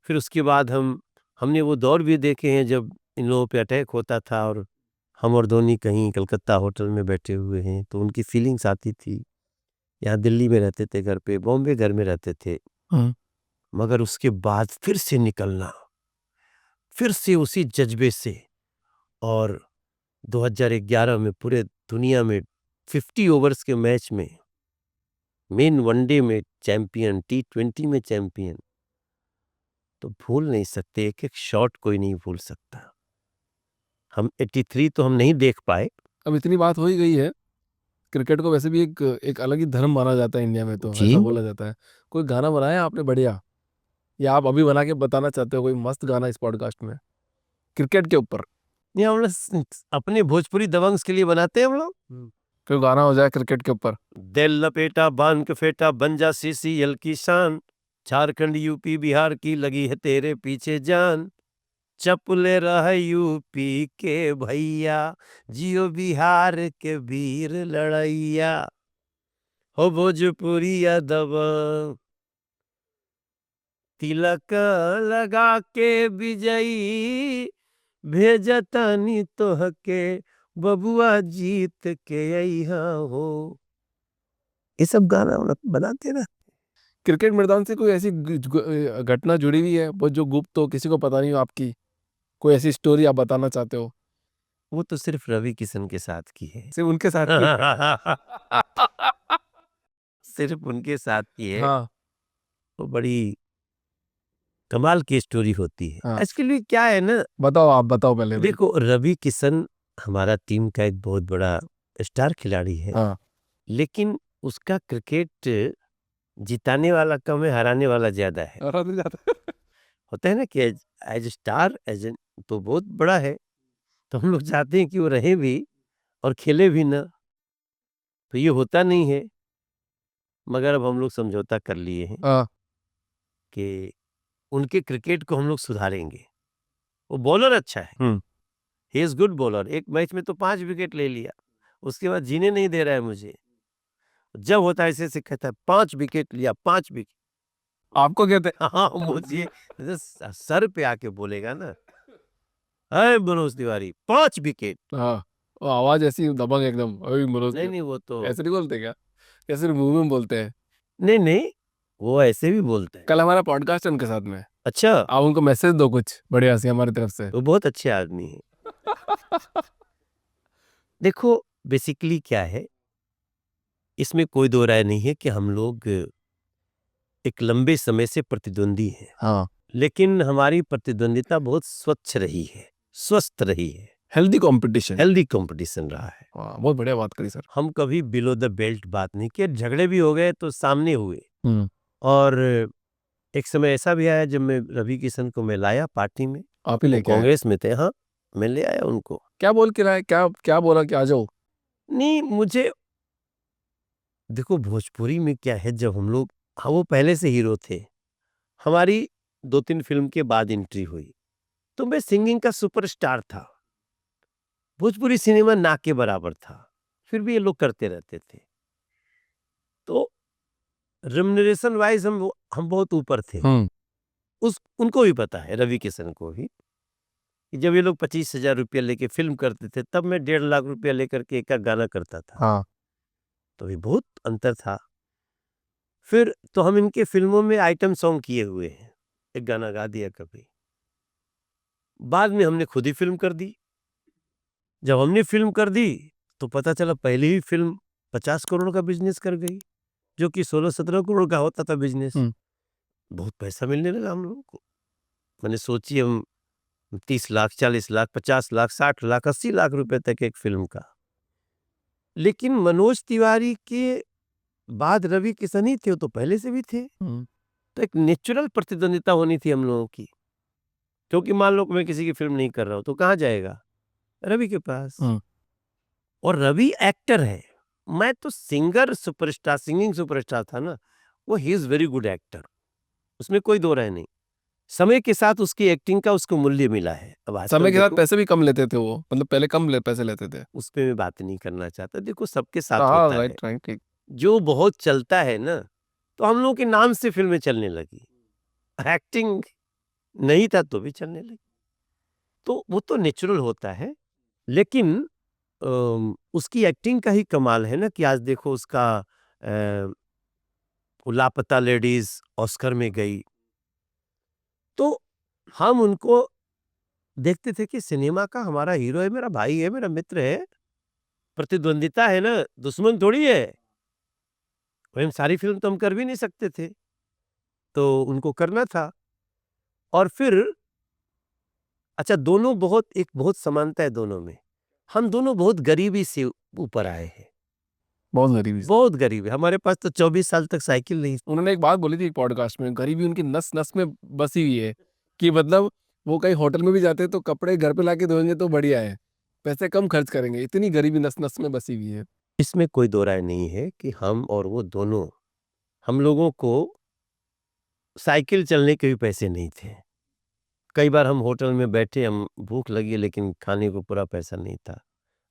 फिर उसके बाद हमने वो दौर भी देखे हैं जब इन लोगों पे अटैक होता था, और हम और धोनी कहीं कलकत्ता होटल में बैठे हुए हैं, तो उनकी फीलिंग्स आती थी। यहाँ दिल्ली में रहते थे घर पे, बॉम्बे घर में रहते थे। मगर उसके बाद फिर से निकलना, फिर से उसी जज्बे से। और 2011 में पूरे दुनिया में 50 ओवर्स के मैच में, मेन वनडे में चैंपियन, T20 में चैंपियन, तो भूल नहीं सकते। एक एक शॉट कोई नहीं भूल सकता। हम 83 तो हम नहीं देख पाए। अब इतनी बात हो ही गई है, क्रिकेट को वैसे भी एक अलग ही धर्म माना जाता है इंडिया में, तो जी। ऐसा बोला जाता है। कोई गाना बनाया आपने बढ़िया, या आप अभी बना के बताना चाहते हो कोई मस्त गाना इस पॉडकास्ट में क्रिकेट के ऊपर? ये हम लोग अपने भोजपुरी दबंग्स के लिए बनाते हैं हम लोग। कोई गाना हो जाए क्रिकेट के ऊपर। दिल लपेटा बांध के फेटा बन जा सीसीएल की शान, झारखंड यूपी बिहार की लगी है तेरे पीछे जान, चपले रह यूपी के भैया, जियो बिहार के वीर लड़ैया, हो भोजपुरिया दबंग, तिलक लगा के विजयी, भेजतानी तोहके बबुआ जीत के अइहा हो। ये सब गाना हम लोग बनाते ना। क्रिकेट मैदान से कोई ऐसी घटना जुड़ी हुई है वो जो गुप्त हो, किसी को पता नहीं हो आपकी, कोई ऐसी स्टोरी आप बताना चाहते हो? वो तो सिर्फ रवि किशन के साथ की है। सिर्फ उनके साथ की? सिर्फ उनके साथ की है। हाँ वो बड़ी कमाल की स्टोरी होती है। हाँ। एक्चुअली क्या है ना, बताओ, आप बताओ पहले भाई। देखो रवि किशन हमारा टीम का एक बहुत बड़ा स्टार खिलाड़ी है, हाँ लेकिन उसका क्रिकेट जिताने वाला कम है, हराने वाला ज्यादा है। और आते जाते। होता है ना कि एज स्टार एज तो बहुत बड़ा है, तो हम लोग चाहते हैं कि वो रहे भी और खेले भी ना, तो ये होता नहीं है। मगर अब हम लोग समझौता कर लिए हैं हाँ कि उनके क्रिकेट को हम लोग सुधारेंगे। वो बॉलर अच्छा है, ही इज गुड बॉलर। एक मैच में तो 5 विकेट ले लिया, उसके बाद जीने नहीं दे रहा है मुझे। जब होता है ऐसे कहता है 5 विकेट लिया, 5 विकेट। आपको कहते हाँ मुझे सर पे आके बोलेगा ना, अरे मनोज तिवारी 5 विकेट। हाँ, वो आवाज ऐसी दबंग एकदम, अभी मनोज नहीं नहीं वो तो ऐसे नहीं बोलते क्या? कैसे मुंह में बोलते हैं? नहीं नहीं वो ऐसे भी बोलते हैं। कल हमारा पॉडकास्ट है उनके साथ में, अच्छा, आप उनको मैसेज दो कुछ बढ़िया सी हमारी तरफ से। वो बहुत अच्छे आदमी है। देखो बेसिकली क्या है, इसमें कोई दो राय नहीं है कि हम लोग एक लंबे समय से प्रतिद्वंदी हैं, हाँ, लेकिन हमारी प्रतिद्वंदिता बहुत स्वच्छ रही है, स्वस्थ रही है, हेल्दी कंपटीशन। हेल्दी कंपटीशन रहा है। हाँ, बहुत बढ़िया बात करी सर। हम कभी बिलो द बेल्ट बात नहीं किए, झगड़े भी हो गए तो सामने हुए। हम्म, और एक समय ऐसा भी आया जब मैं रवि किशन को मैं लाया पार्टी में, आप ही वो लेके आए? कांग्रेस में थे। हाँ मैं ले आया उनको। क्या बोल के लाए, क्या क्या बोला कि आ जाओ? नहीं मुझे देखो भोजपुरी में क्या है, जब हम लोग, हाँ वो पहले से हीरो थे, हमारी 2-3 फिल्म के बाद एंट्री हुई, तो मैं सिंगिंग का सुपरस्टार था, भोजपुरी सिनेमा ना के बराबर था, फिर भी ये लोग करते रहते थे। तो रेम्युनरेशन वाइज हम बहुत ऊपर थे। उस उनको भी पता है, रवि किशन को भी, कि जब ये लोग 25,000 रुपया लेके फिल्म करते थे, तब मैं 1.5 लाख रुपया लेकर के एक गाना करता था। हाँ, तो ये बहुत अंतर था। फिर तो हम इनके फिल्मों में आइटम सॉन्ग किए हुए हैं, एक गाना गा दिया कभी। बाद में हमने खुद ही फिल्म कर दी। जब हमने फिल्म कर दी तो पता चला पहली ही फिल्म 50 करोड़ का बिजनेस कर गई, जो कि 16-17 करोड़ का होता था बिजनेस। बहुत पैसा मिलने लगा हम लोगों को। मैंने सोची हम 30 लाख, 40 लाख, 50 लाख, 60 लाख, 80 लाख रुपए तक एक फिल्म का। लेकिन मनोज तिवारी के बाद रवि किशन ही थे, वो तो पहले से भी थे। तो एक नेचुरल प्रतिद्वंदिता होनी थी हम लोगों की, क्योंकि मान लो मैं किसी की फिल्म नहीं कर रहा हूं तो कहाँ जाएगा, रवि के पास। और रवि एक्टर है, मैं तो सिंगर सुपरस्टार, सिंगिंग सुपरस्टार था ना। वो he is very good actor, उसमें कोई दो राय नहीं। समय के साथ उसकी एक्टिंग का उसको मूल्य मिला है। अब आजकल समय के साथ देखो, पैसे भी कम लेते थे वो, मतलब पहले कम पैसे लेते थे। उस पे मैं बात नहीं करना चाहता। देखो सबके साथ हाँ, होता है, राइट राइट, ठीक। जो बहुत चलता है ना, तो हम लोगों के नाम से फिल्में चलने लगी, एक्टिंग नहीं था तो भी चलने लगी। तो वो तो नेचुरल होता है। लेकिन उसकी एक्टिंग का ही कमाल है ना, कि आज देखो उसका वो लापता लेडीज ऑस्कर में गई। तो हम उनको देखते थे कि सिनेमा का हमारा हीरो है, मेरा भाई है, मेरा मित्र है, प्रतिद्वंदिता है ना, दुश्मन थोड़ी है। वही हम सारी फिल्म तो हम कर भी नहीं सकते थे, तो उनको करना था। और फिर अच्छा, दोनों बहुत समानता है दोनों में। हम दोनों बहुत गरीबी से ऊपर आए हैं। बहुत गरीबी से। बहुत गरीब है। हमारे पास तो 24 साल तक साइकिल नहीं। उन्होंने एक बात बोली थी एक पॉडकास्ट में, गरीबी उनकी नस नस में बसी हुई है, कि मतलब वो कहीं होटल में भी जाते हैं तो कपड़े घर पे लाके धोएंगे तो बढ़िया है, पैसे कम खर्च करेंगे, इतनी गरीबी नस नस में बसी हुई है। इसमें कोई दो राय नहीं है कि हम और वो दोनों, हम लोगों को साइकिल चलने के भी पैसे नहीं थे। कई बार हम होटल में बैठे, हम भूख लगी लेकिन खाने को पूरा पैसा नहीं था,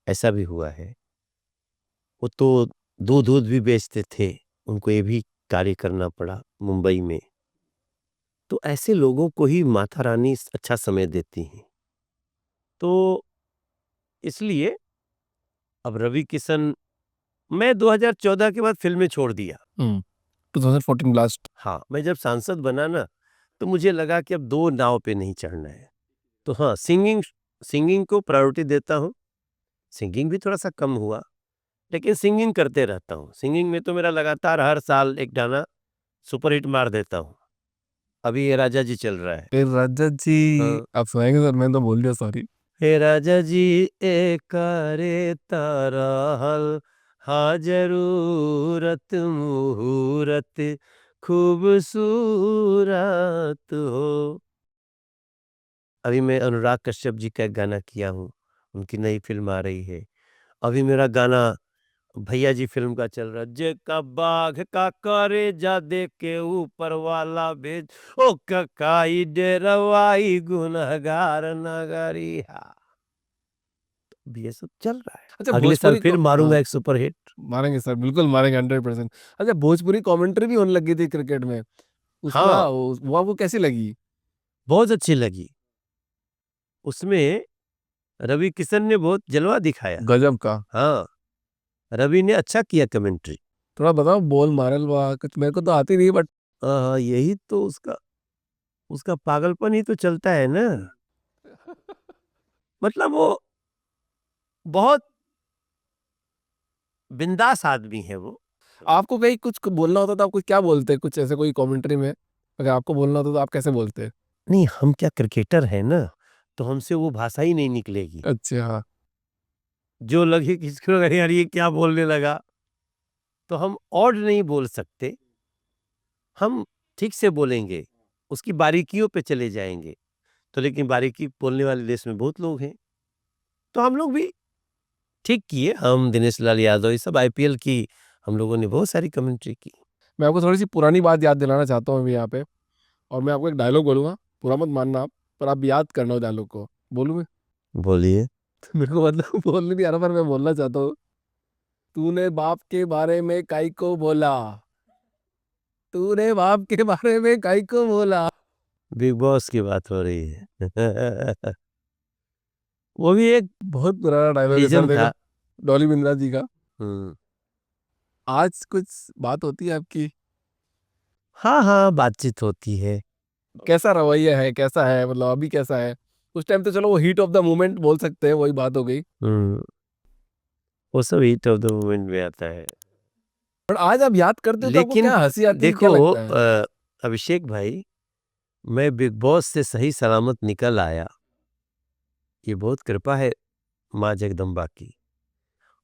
ऐसा भी हुआ है। वो तो दूध भी बेचते थे, उनको ये भी कार्य करना पड़ा मुंबई में। तो ऐसे लोगों को ही माता रानी अच्छा समय देती हैं। तो इसलिए अब रवि किशन, मैं 2014 के बाद फिल्में छोड़ दिया। 2014 ब्लास्ट। हाँ, मैं जब सांसद बना ना, तो मुझे लगा कि अब दो नाव पे नहीं चढ़ना है। तो हाँ, सिंगिंग को प्रायोरिटी देता हूँ। सिंगिंग भी थोड़ा सा कम हुआ, लेकिन सिंगिंग करते रहता हूँ। सिंगिंग में तो मेरा लगातार हर साल एक गाना सुपरहिट मार देता हूँ। अभी ये राजा जी चल रहा है। फिर राजा जी, हाँ। आप सुनाएंगे सर? मैं तो बोल दिया, सॉरी। हे राजा जी ए करे तारा हल, हाँ जरूरत मुहूर्त खूबसूरत हो। अभी मैं अनुराग कश्यप जी का एक गाना किया हूँ, उनकी नई फिल्म आ रही है। अभी मेरा गाना भैया जी फिल्म का चल रहा है, जे का बाघ का करे जा दे के ऊपर वाला भेज, ओ ककाई डेरवाई गुनहगार नगरिया। अभी ये सब चल रहा है। अच्छा, अगले साल भोजपुरी फिर मारूंगा हाँ, एक सुपर हिट। मारेंगे सर, बिल्कुल मारेंगे 100%। अच्छा, भोजपुरी कमेंट्री भी होने लगी थी क्रिकेट में, उसका हाँ, वो आपको कैसी लगी? बहुत अच्छी लगी। उसमें रवि किशन ने बहुत जलवा दिखाया। गजब का। हाँ, रवि ने अच्छा किया कमेंट्री। थोड़ा बताओ, बॉल मारल बा कुछ, मेरे को तो आती नहीं, बट हाँ, यही तो उसका उसका पागलपन ही तो चलता है ना। मतलब वो बहुत बिंदास आदमी है वो। आपको कहीं कुछ बोलना होता तो आप कुछ क्या बोलते? कुछ ऐसे कोई कमेंट्री में अगर आपको बोलना होता तो आप कैसे बोलते? नहीं, हम क्या क्रिकेटर हैं ना, तो हमसे वो भाषा ही नहीं निकलेगी। अच्छा। जो लगे किसको लगे यार ये क्या बोलने लगा, तो हम ऑड नहीं बोल सकते। हम ठीक से बोलेंगे, उसकी बारीकियों पे चले जाएंगे। तो लेकिन बारीकी बोलने वाले देश में बहुत लोग हैं, तो हम लोग भी ठीक किए। हम दिनेश लाल यादव, ये सब आईपीएल की हम लोगों ने बहुत सारी कमेंट्री की। मैं आपको थोड़ी सी पुरानी बात याद दिलाना चाहता हूँ अभी यहाँ पे, और मैं आपको एक डायलॉग बोलूंगा, पूरा मत मानना आप, पर आप याद करना हो डायलॉग को। बोलूँ मैं? बोलिए। मेरे को मतलब बोलने नहीं आ रहा, पर मैं बोलना चाहता हूँ। तूने बाप के बारे में काई को बोला, तूने बाप के बारे में काई को बोला। बिग बॉस की बात हो रही है। वो भी एक बहुत पुराना डायलॉग है सर, लीजेंड देखो, था। डॉली बिंद्रा जी का। हम्म। आज कुछ बात होती है आपकी? हाँ हाँ, बातचीत होती है। कैसा रवैया है, कैसा है, मतलब अभी कैसा है? उस टाइम तो चलो वो हीट ऑफ द मोमेंट बोल सकते हैं, वही बात हो गई। हम्म। वो सब हीट ऑफ द मोमेंट में आता है। पर आज आप याद करते हो तो आपको लेकिन क्या हंसी आती है, क्या देखो लगता है? अभिषेक भाई, मैं बिग बॉस से सही सलामत निकल आया, ये बहुत कृपा है माँ जगदम्बा की।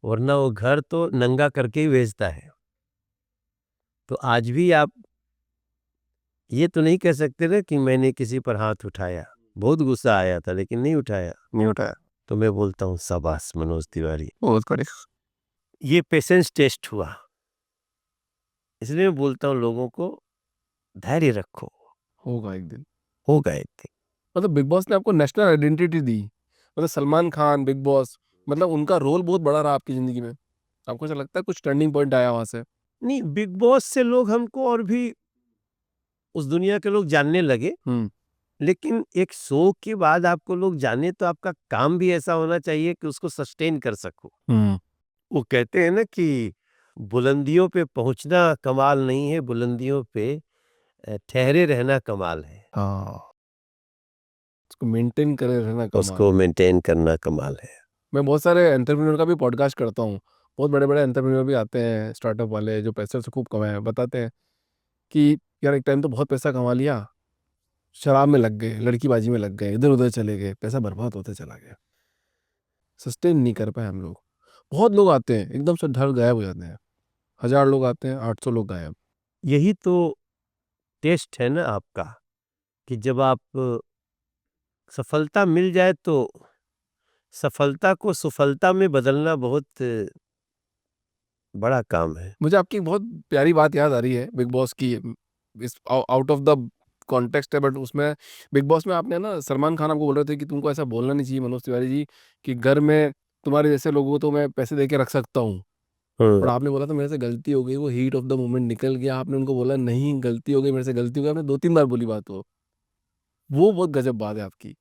वरना वो घर तो नंगा करके ही भेजता है। तो आज भी आप ये तो नहीं कह सकते ना कि मैंने किसी पर हाथ उठाया। बहुत गुस्सा आया था लेकिन नहीं उठाया। नहीं उठाया। तो मैं बोलता हूँ शाबाश मनोज तिवारी, बहुत कड़े। ये पेशेंस टेस्ट हुआ। इसलिए मैं बोलता हूँ लोगों को, धैर्य रखो, होगा एक दिन। होगा एक दिन। मतलब बिग बॉस ने आपको नेशनल आइडेंटिटी दी, मतलब सलमान खान, बिग बॉस, मतलब उनका रोल बहुत बड़ा रहा आपकी जिंदगी में। आपको ऐसा लगता है कुछ टर्निंग पॉइंट आया वहां से? नहीं, बिग बॉस से लोग हमको और भी उस दुनिया के लोग जानने लगे। लेकिन एक शो के बाद आपको लोग जाने तो आपका काम भी ऐसा होना चाहिए कि उसको सस्टेन कर सको। वो कहते हैं ना कि बुलंदियों पे पहुंचना कमाल नहीं है, बुलंदियों पे ठहरे रहना कमाल है। हाँ, उसको मेंटेन करे रहना कमाल उसको है। मेंटेन करना कमाल है। मैं बहुत सारे एंटरप्रेन्योर का भी पॉडकास्ट करता हूँ। बहुत बड़े बड़े एंटरप्रेन्योर भी आते हैं, स्टार्टअप वाले जो पैसे से खूब कमाए हैं, बताते हैं कि यार एक टाइम तो बहुत पैसा कमा लिया, शराब में लग गए, लड़कीबाजी में लग गए, इधर उधर चले गए, पैसा बर्बाद होते चला गया, सस्टेन नहीं कर पाए हम लोग। बहुत लोग आते हैं एकदम से ढल गायब हो जाते हैं। 1000 लोग आते हैं, 800 लोग गायब। यही तो टेस्ट है ना आपका, कि जब आप सफलता मिल जाए तो सफलता को सुफलता में बदलना बहुत बड़ा काम है। मुझे आपकी एक बहुत प्यारी बात याद आ रही है बिग बॉस की, इस आउट ऑफ द कॉन्टेक्स्ट है, बट उसमें बिग बॉस में आपने ना सलमान खान आपको बोल रहे थे कि तुमको ऐसा बोलना नहीं चाहिए मनोज तिवारी जी, कि घर में तुम्हारे जैसे लोगों को तो मैं पैसे दे के रख सकता हूँ। और आपने बोला था मेरे से गलती हो गई, वो हीट ऑफ द मोमेंट निकल गया, आपने उनको बोला नहीं गलती हो गई, मेरे से गलती हो गई, आपने 2-3 बार बोली बात वो बहुत गजब बात है आपकी।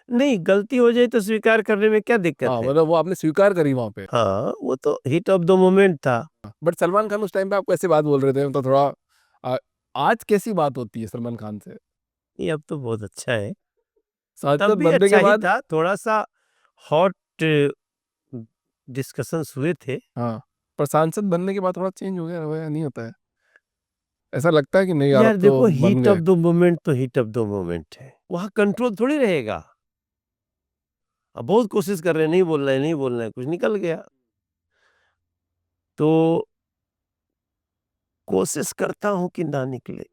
नहीं, गलती हो जाए तो स्वीकार करने में क्या दिक्कत हाँ है? मतलब वो आपने स्वीकार करी वहां पे। हाँ, वो तो हिट ऑफ द मोमेंट था। बट सलमान खान उस टाइम पे आपको ऐसे बात बोल रहे थे, तो थोड़ा आज कैसी बात होती है सलमान खान से? ये अब तो बहुत अच्छा है। तब सांसद भी बनने अच्छा के ही बाद था, थोड़ा सा हॉट डिस्कशंस हुए थे। हाँ, पर सांसद बनने के बाद थोड़ा चेंज हो गया रवैया, नहीं होता है? ऐसा लगता है कि नहीं यार यार अब तो देखो, बन हीट ऑफ गए। द मोमेंट तो हीट ऑफ द मोमेंट है, वहां कंट्रोल थोड़ी रहेगा। अब बहुत कोशिश कर रहे हैं, नहीं बोलना है, नहीं बोलना है, कुछ निकल गया तो कोशिश करता हूं कि ना निकले।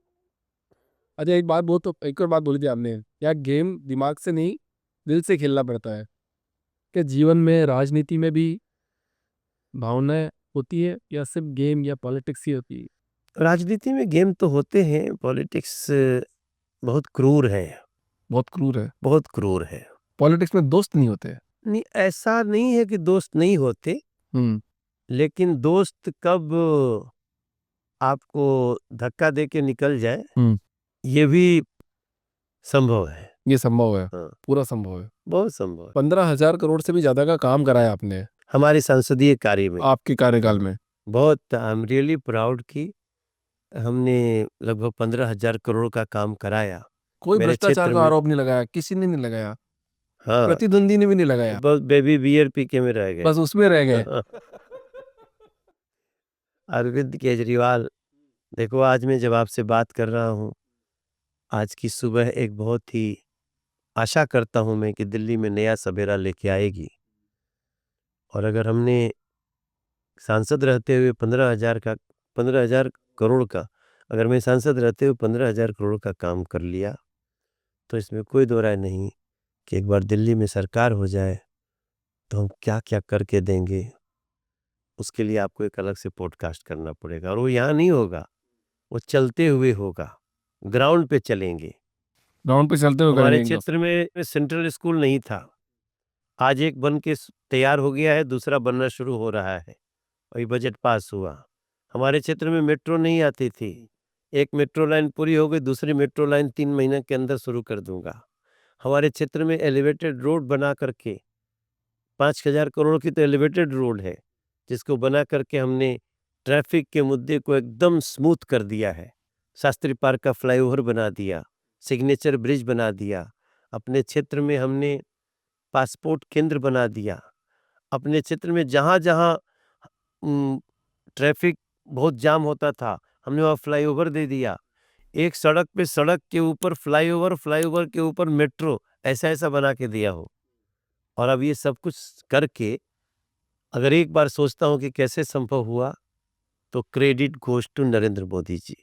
अच्छा एक बात बहुत, तो एक और बात बोली थी आपने, यार गेम दिमाग से नहीं दिल से खेलना पड़ता है। क्या जीवन में राजनीति में भी भावनाएं होती है, या सिर्फ गेम या पॉलिटिक्स ही होती है? राजनीति में गेम तो होते हैं, पॉलिटिक्स बहुत क्रूर है, बहुत क्रूर है। बहुत क्रूर है। पॉलिटिक्स में दोस्त नहीं होते। नहीं, ऐसा नहीं है कि दोस्त नहीं होते, हम्म। लेकिन दोस्त कब आपको धक्का दे के निकल जाए, हम्म। ये भी संभव है। ये संभव है, हाँ, पूरा संभव है। बहुत संभव है। 15,000 करोड़ से भी ज्यादा का काम कराया आपने हमारे संसदीय कार्य में आपके कार्यकाल हाँ, में। बहुत आई एम रियली प्राउड कि हमने लगभग 15,000 करोड़ का काम कराया कोई मेरे भ्रष्टाचार क्षेत्र का में। आरोप नहीं लगाया, किसी ने नहीं लगाया, हाँ, प्रतिद्वंदी ने भी नहीं लगाया, बस बेबी बियर पी के में रह गए। बस उसमें रह गए। अरविंद केजरीवाल, देखो आज मैं जब आपसे बात कर रहा हूँ, आज की सुबह एक बहुत ही आशा करता हूँ मैं कि दिल्ली में नया सवेरा लेके आएगी। और अगर हमने सांसद रहते हुए 15,000 करोड़ का, अगर मैं सांसद रहते हुए 15,000 करोड़ का काम कर लिया, तो इसमें कोई दो राय नहीं कि एक बार दिल्ली में सरकार हो जाए तो हम क्या क्या करके देंगे, उसके लिए आपको एक अलग से पॉडकास्ट करना पड़ेगा। और वो यहाँ नहीं होगा, वो चलते हुए होगा, ग्राउंड पे चलेंगे। ग्राउंड पे चलते हुए हमारे करेंगे एकदम। क्षेत्र में सेंट्रल स्कूल नहीं था, आज एक बन के तैयार हो गया है, दूसरा बनना शुरू हो रहा है, अभी बजट पास हुआ। हमारे क्षेत्र में मेट्रो नहीं आती थी, एक मेट्रो लाइन पूरी हो गई, दूसरी मेट्रो लाइन 3 महीने के अंदर शुरू कर दूंगा। हमारे क्षेत्र में एलिवेटेड रोड बना करके 5,000 करोड़ की तो एलिवेटेड रोड है, जिसको बना करके हमने ट्रैफिक के मुद्दे को एकदम स्मूथ कर दिया है। शास्त्री पार्क का फ्लाईओवर बना दिया, सिग्नेचर ब्रिज बना दिया, अपने क्षेत्र में हमने पासपोर्ट केंद्र बना दिया। अपने क्षेत्र में जहाँ जहाँ ट्रैफिक बहुत जाम होता था, हमने वहाँ फ्लाईओवर दे दिया। एक सड़क पे सड़क के ऊपर फ्लाईओवर, फ्लाईओवर के ऊपर मेट्रो, ऐसा ऐसा बना के दिया हो। और अब ये सब कुछ करके अगर एक बार सोचता हूँ कि कैसे संभव हुआ, तो credit goes to Narendra Modi ji.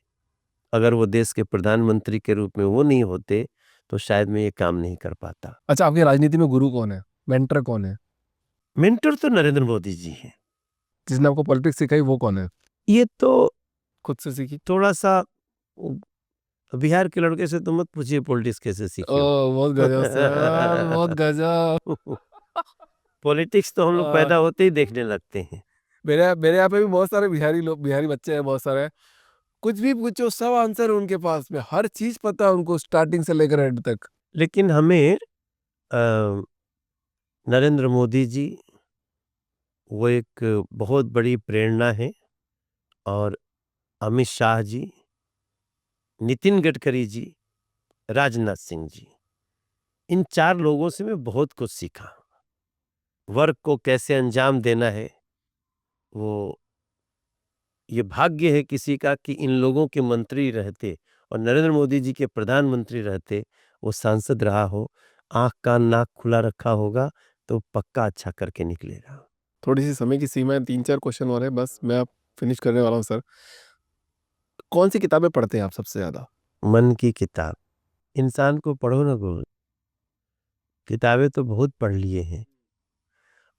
अगर वो देश के प्रधानमंत्री के रूप में वो नहीं होते तो शायद मैं ये काम नहीं कर पाता। अच्छा आपकी राजनीति में गुरु कौन है, मेंटर कौन है, मेंटर तो नरेंद्र मोदी जी हैं। जिसने आपको पॉलिटिक्स सिखाई वो कौन है? ये तो खुद से सीखी? थोड़ा सा बिहार के लड़के से तो मत पूछिए पॉलिटिक्स कैसे सीखे हो। बहुत गजब सर, बहुत गजब। पॉलिटिक्स तो हम लोग पैदा होते ही देखने लगते हैं। मेरे मेरे यहाँ पे भी बहुत सारे बिहारी लोग, बिहारी बच्चे हैं बहुत सारे, कुछ भी पूछो सब आंसर है उनके पास में, हर चीज पता है उनको स्टार्टिंग से लेकर एंड तक। लेकिन हमें नरेंद्र मोदी जी वो एक बहुत बड़ी प्रेरणा है। और अमित शाह जी, नितिन गडकरी जी, राजनाथ सिंह जी, इन 4 लोगों से मैं बहुत कुछ सीखा। वर्क को कैसे अंजाम देना है, वो ये भाग्य है किसी का कि इन लोगों के मंत्री रहते और नरेंद्र मोदी जी के प्रधानमंत्री रहते, वो सांसद रहा हो, आंख कान नाक खुला रखा होगा तो पक्का अच्छा करके निकलेगा। थोड़ी सी समय की सीमा है, 3-4 क्वेश्चन और है बस, मैं फिनिश करने वाला हूँ सर। कौन सी किताबें पढ़ते हैं आप सबसे ज़्यादा? मन की किताब। इंसान को पढ़ो ना गुरु, किताबें तो बहुत पढ़ लिए हैं,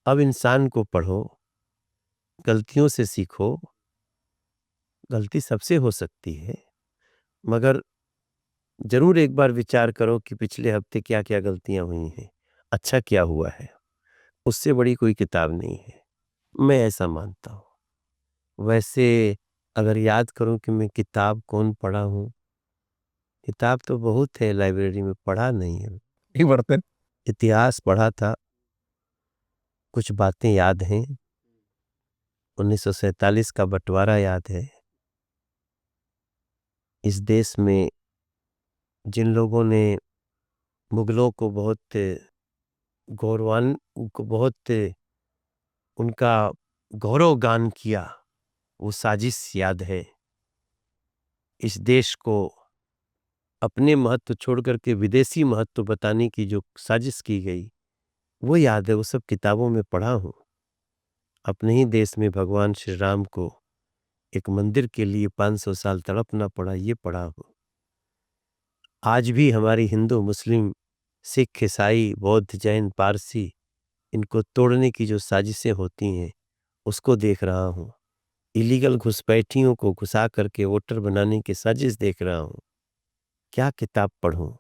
अब इंसान को पढ़ो, गलतियों से सीखो। गलती सबसे हो सकती है, मगर जरूर एक बार विचार करो कि पिछले हफ्ते क्या क्या गलतियां हुई हैं, अच्छा क्या हुआ है। उससे बड़ी कोई किताब नहीं है, मैं ऐसा मानता हूँ। वैसे अगर याद करूं कि मैं किताब कौन पढ़ा हूँ, किताब तो बहुत है, लाइब्रेरी में पढ़ा नहीं है। नहीं पढ़ते? इतिहास पढ़ा था, कुछ बातें याद हैं। 1947 का बंटवारा याद है। इस देश में जिन लोगों ने मुगलों को बहुत गौरवान को बहुत उनका गौरव गान किया, वो साजिश याद है। इस देश को अपने महत्व छोड़ करके विदेशी महत्व बताने की जो साजिश की गई, वो याद है। वो सब किताबों में पढ़ा हूँ। अपने ही देश में भगवान श्री राम को एक मंदिर के लिए 500 साल तड़पना पड़ा, ये पढ़ा हूँ। आज भी हमारी हिंदू मुस्लिम सिख ईसाई बौद्ध जैन पारसी, इनको तोड़ने की जो साजिशें होती हैं, उसको देख रहा हूँ। इलीगल घुसपैठियों को घुसा करके वोटर बनाने की साजिश देख रहा हूँ। क्या किताब पढ़ूं?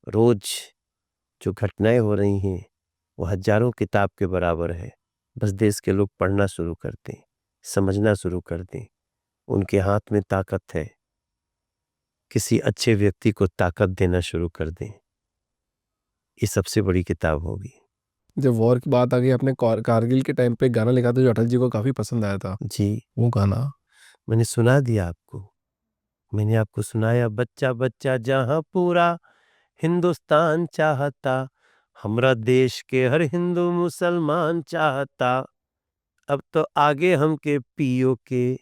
रोज जो घटनाएं हो रही हैं, वो हजारों किताब के बराबर है। बस देश के लोग पढ़ना शुरू कर दें, समझना शुरू कर दें। उनके हाथ में ताकत है, किसी अच्छे व्यक्ति को ताकत देना शुरू कर दें। ये सबसे बड़ी किताब होगी। जब वॉर की बात आ गई, आपने कारगिल के टाइम पे गाना लिखा था जो अटल जी को काफ़ी पसंद आया था, जी, वो गाना? मैंने सुना दिया आपको। मैंने आपको सुनाया, बच्चा बच्चा जहां पूरा हिंदुस्तान चाहता, हमरा देश के हर हिंदू मुसलमान चाहता। अब तो आगे हमके पीओ के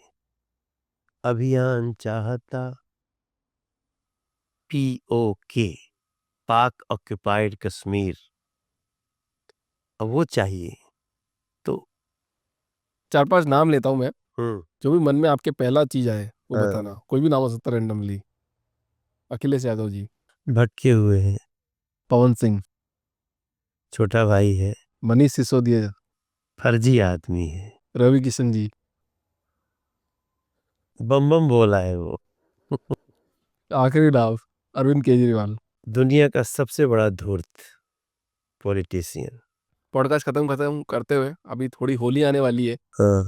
अभियान चाहता। पीओ के, पाक ऑक्युपाइड कश्मीर, अब वो चाहिए तो। 4-5 नाम लेता हूँ मैं, हम्म जो भी मन में आपके पहला चीज़ आए वो हाँ, बताना। कोई भी नाम हो सकता है रेंडमली। अखिलेश यादव जी, भटके हुए हैं, पवन सिंह, छोटा भाई है, मनीष सिसोदिया, फर्जी आदमी है, रवि किशन जी, बम बम बोला है वो। आखिरी नाम अरविंद केजरीवाल। दुनिया का सबसे बड़ा धूर्त पॉलिटिशियन। पॉडकास्ट खत्म खत्म करते हुए, अभी थोड़ी होली आने वाली है, हाँ,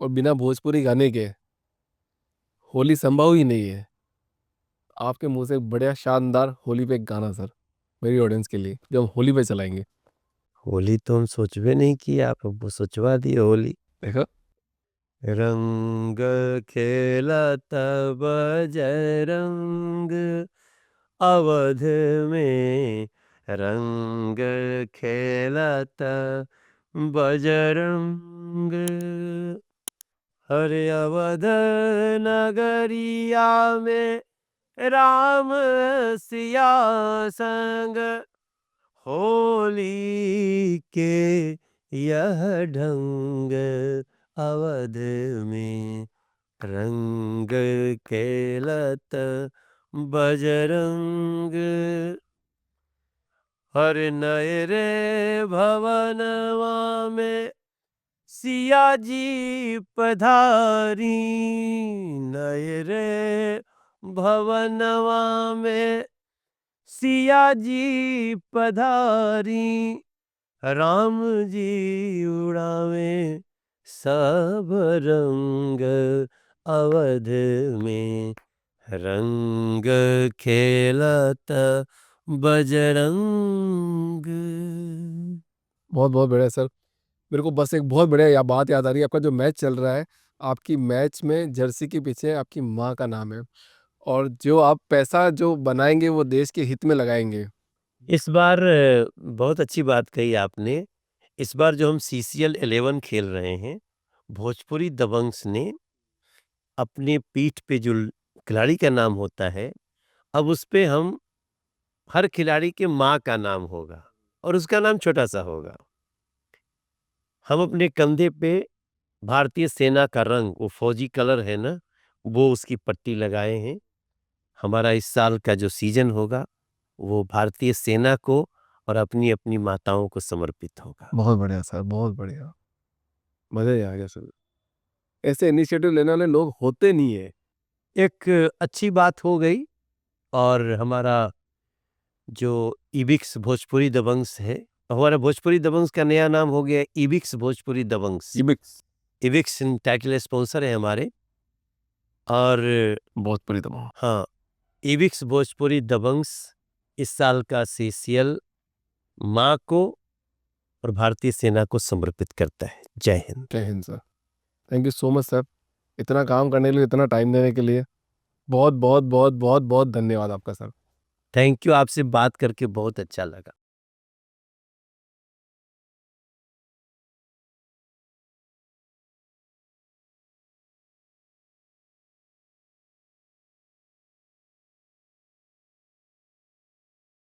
और बिना भोजपुरी गाने के होली संभव ही नहीं है। आपके मुंह से एक बढ़िया शानदार होली पे एक गाना सर, मेरी ऑडियंस के लिए, जो हम होली पे चलाएंगे। होली तो हम सोचबे नहीं किए, आप हमको सोचवा दिए होली। देखो, रंग खेला तब रंग अवध में, रंग खेला तब बजरंग, हरे अवध नगरिया में राम सिया संग, होली के यह ढंग अवध में, रंग खेलत बजरंग, हर नए रे भवनवा में सिया जी पधारी, नए रे भवनवा में सिया जी पधारी, राम जी उड़ावे सब रंग अवध में, रंग खेलत बजरंग। बहुत बहुत बढ़िया सर। मेरे को बस एक बहुत बढ़िया बात याद आ रही है। आपका जो मैच चल रहा है, आपकी मैच में जर्सी के पीछे आपकी माँ का नाम है, और जो आप पैसा जो बनाएंगे वो देश के हित में लगाएंगे। इस बार बहुत अच्छी बात कही आपने। इस बार जो हम CCL 11 खेल रहे हैं, भोजपुरी दबंग्स ने अपने पीठ पे जो खिलाड़ी का नाम होता है, अब उस पे हम हर खिलाड़ी के माँ का नाम होगा और उसका नाम छोटा सा होगा। हम अपने कंधे पे भारतीय सेना का रंग, वो फौजी कलर है ना, वो उसकी पट्टी लगाए हैं। हमारा इस साल का जो सीजन होगा वो भारतीय सेना को और अपनी अपनी माताओं को समर्पित होगा। बहुत बढ़िया सर, बहुत बढ़िया, मज़ा ही आ गया सर। ऐसे इनिशिएटिव लेने वाले लोग होते नहीं है। एक अच्छी बात हो गई, और हमारा जो इबिक्स भोजपुरी दबंग्स है, हमारा भोजपुरी दबंग्स का नया नाम हो गया Ebix Bhojpuri Dabanggs. Ebix Ebix title sponsor है हमारे, और बहुत बड़ी दबाव। हाँ, इबिक्स भोजपुरी दबंग्स इस साल का सीसीएल माँ को और भारतीय सेना को समर्पित करता है। जय हिंद। जय Hind sir, thank you so much sir, इतना काम करने के लिए, इतना टाइम देने के लिए बहुत बहुत बहुत बहुत बहुत धन्यवाद आपका सर। थैंक यू, आपसे बात करके बहुत अच्छा लगा।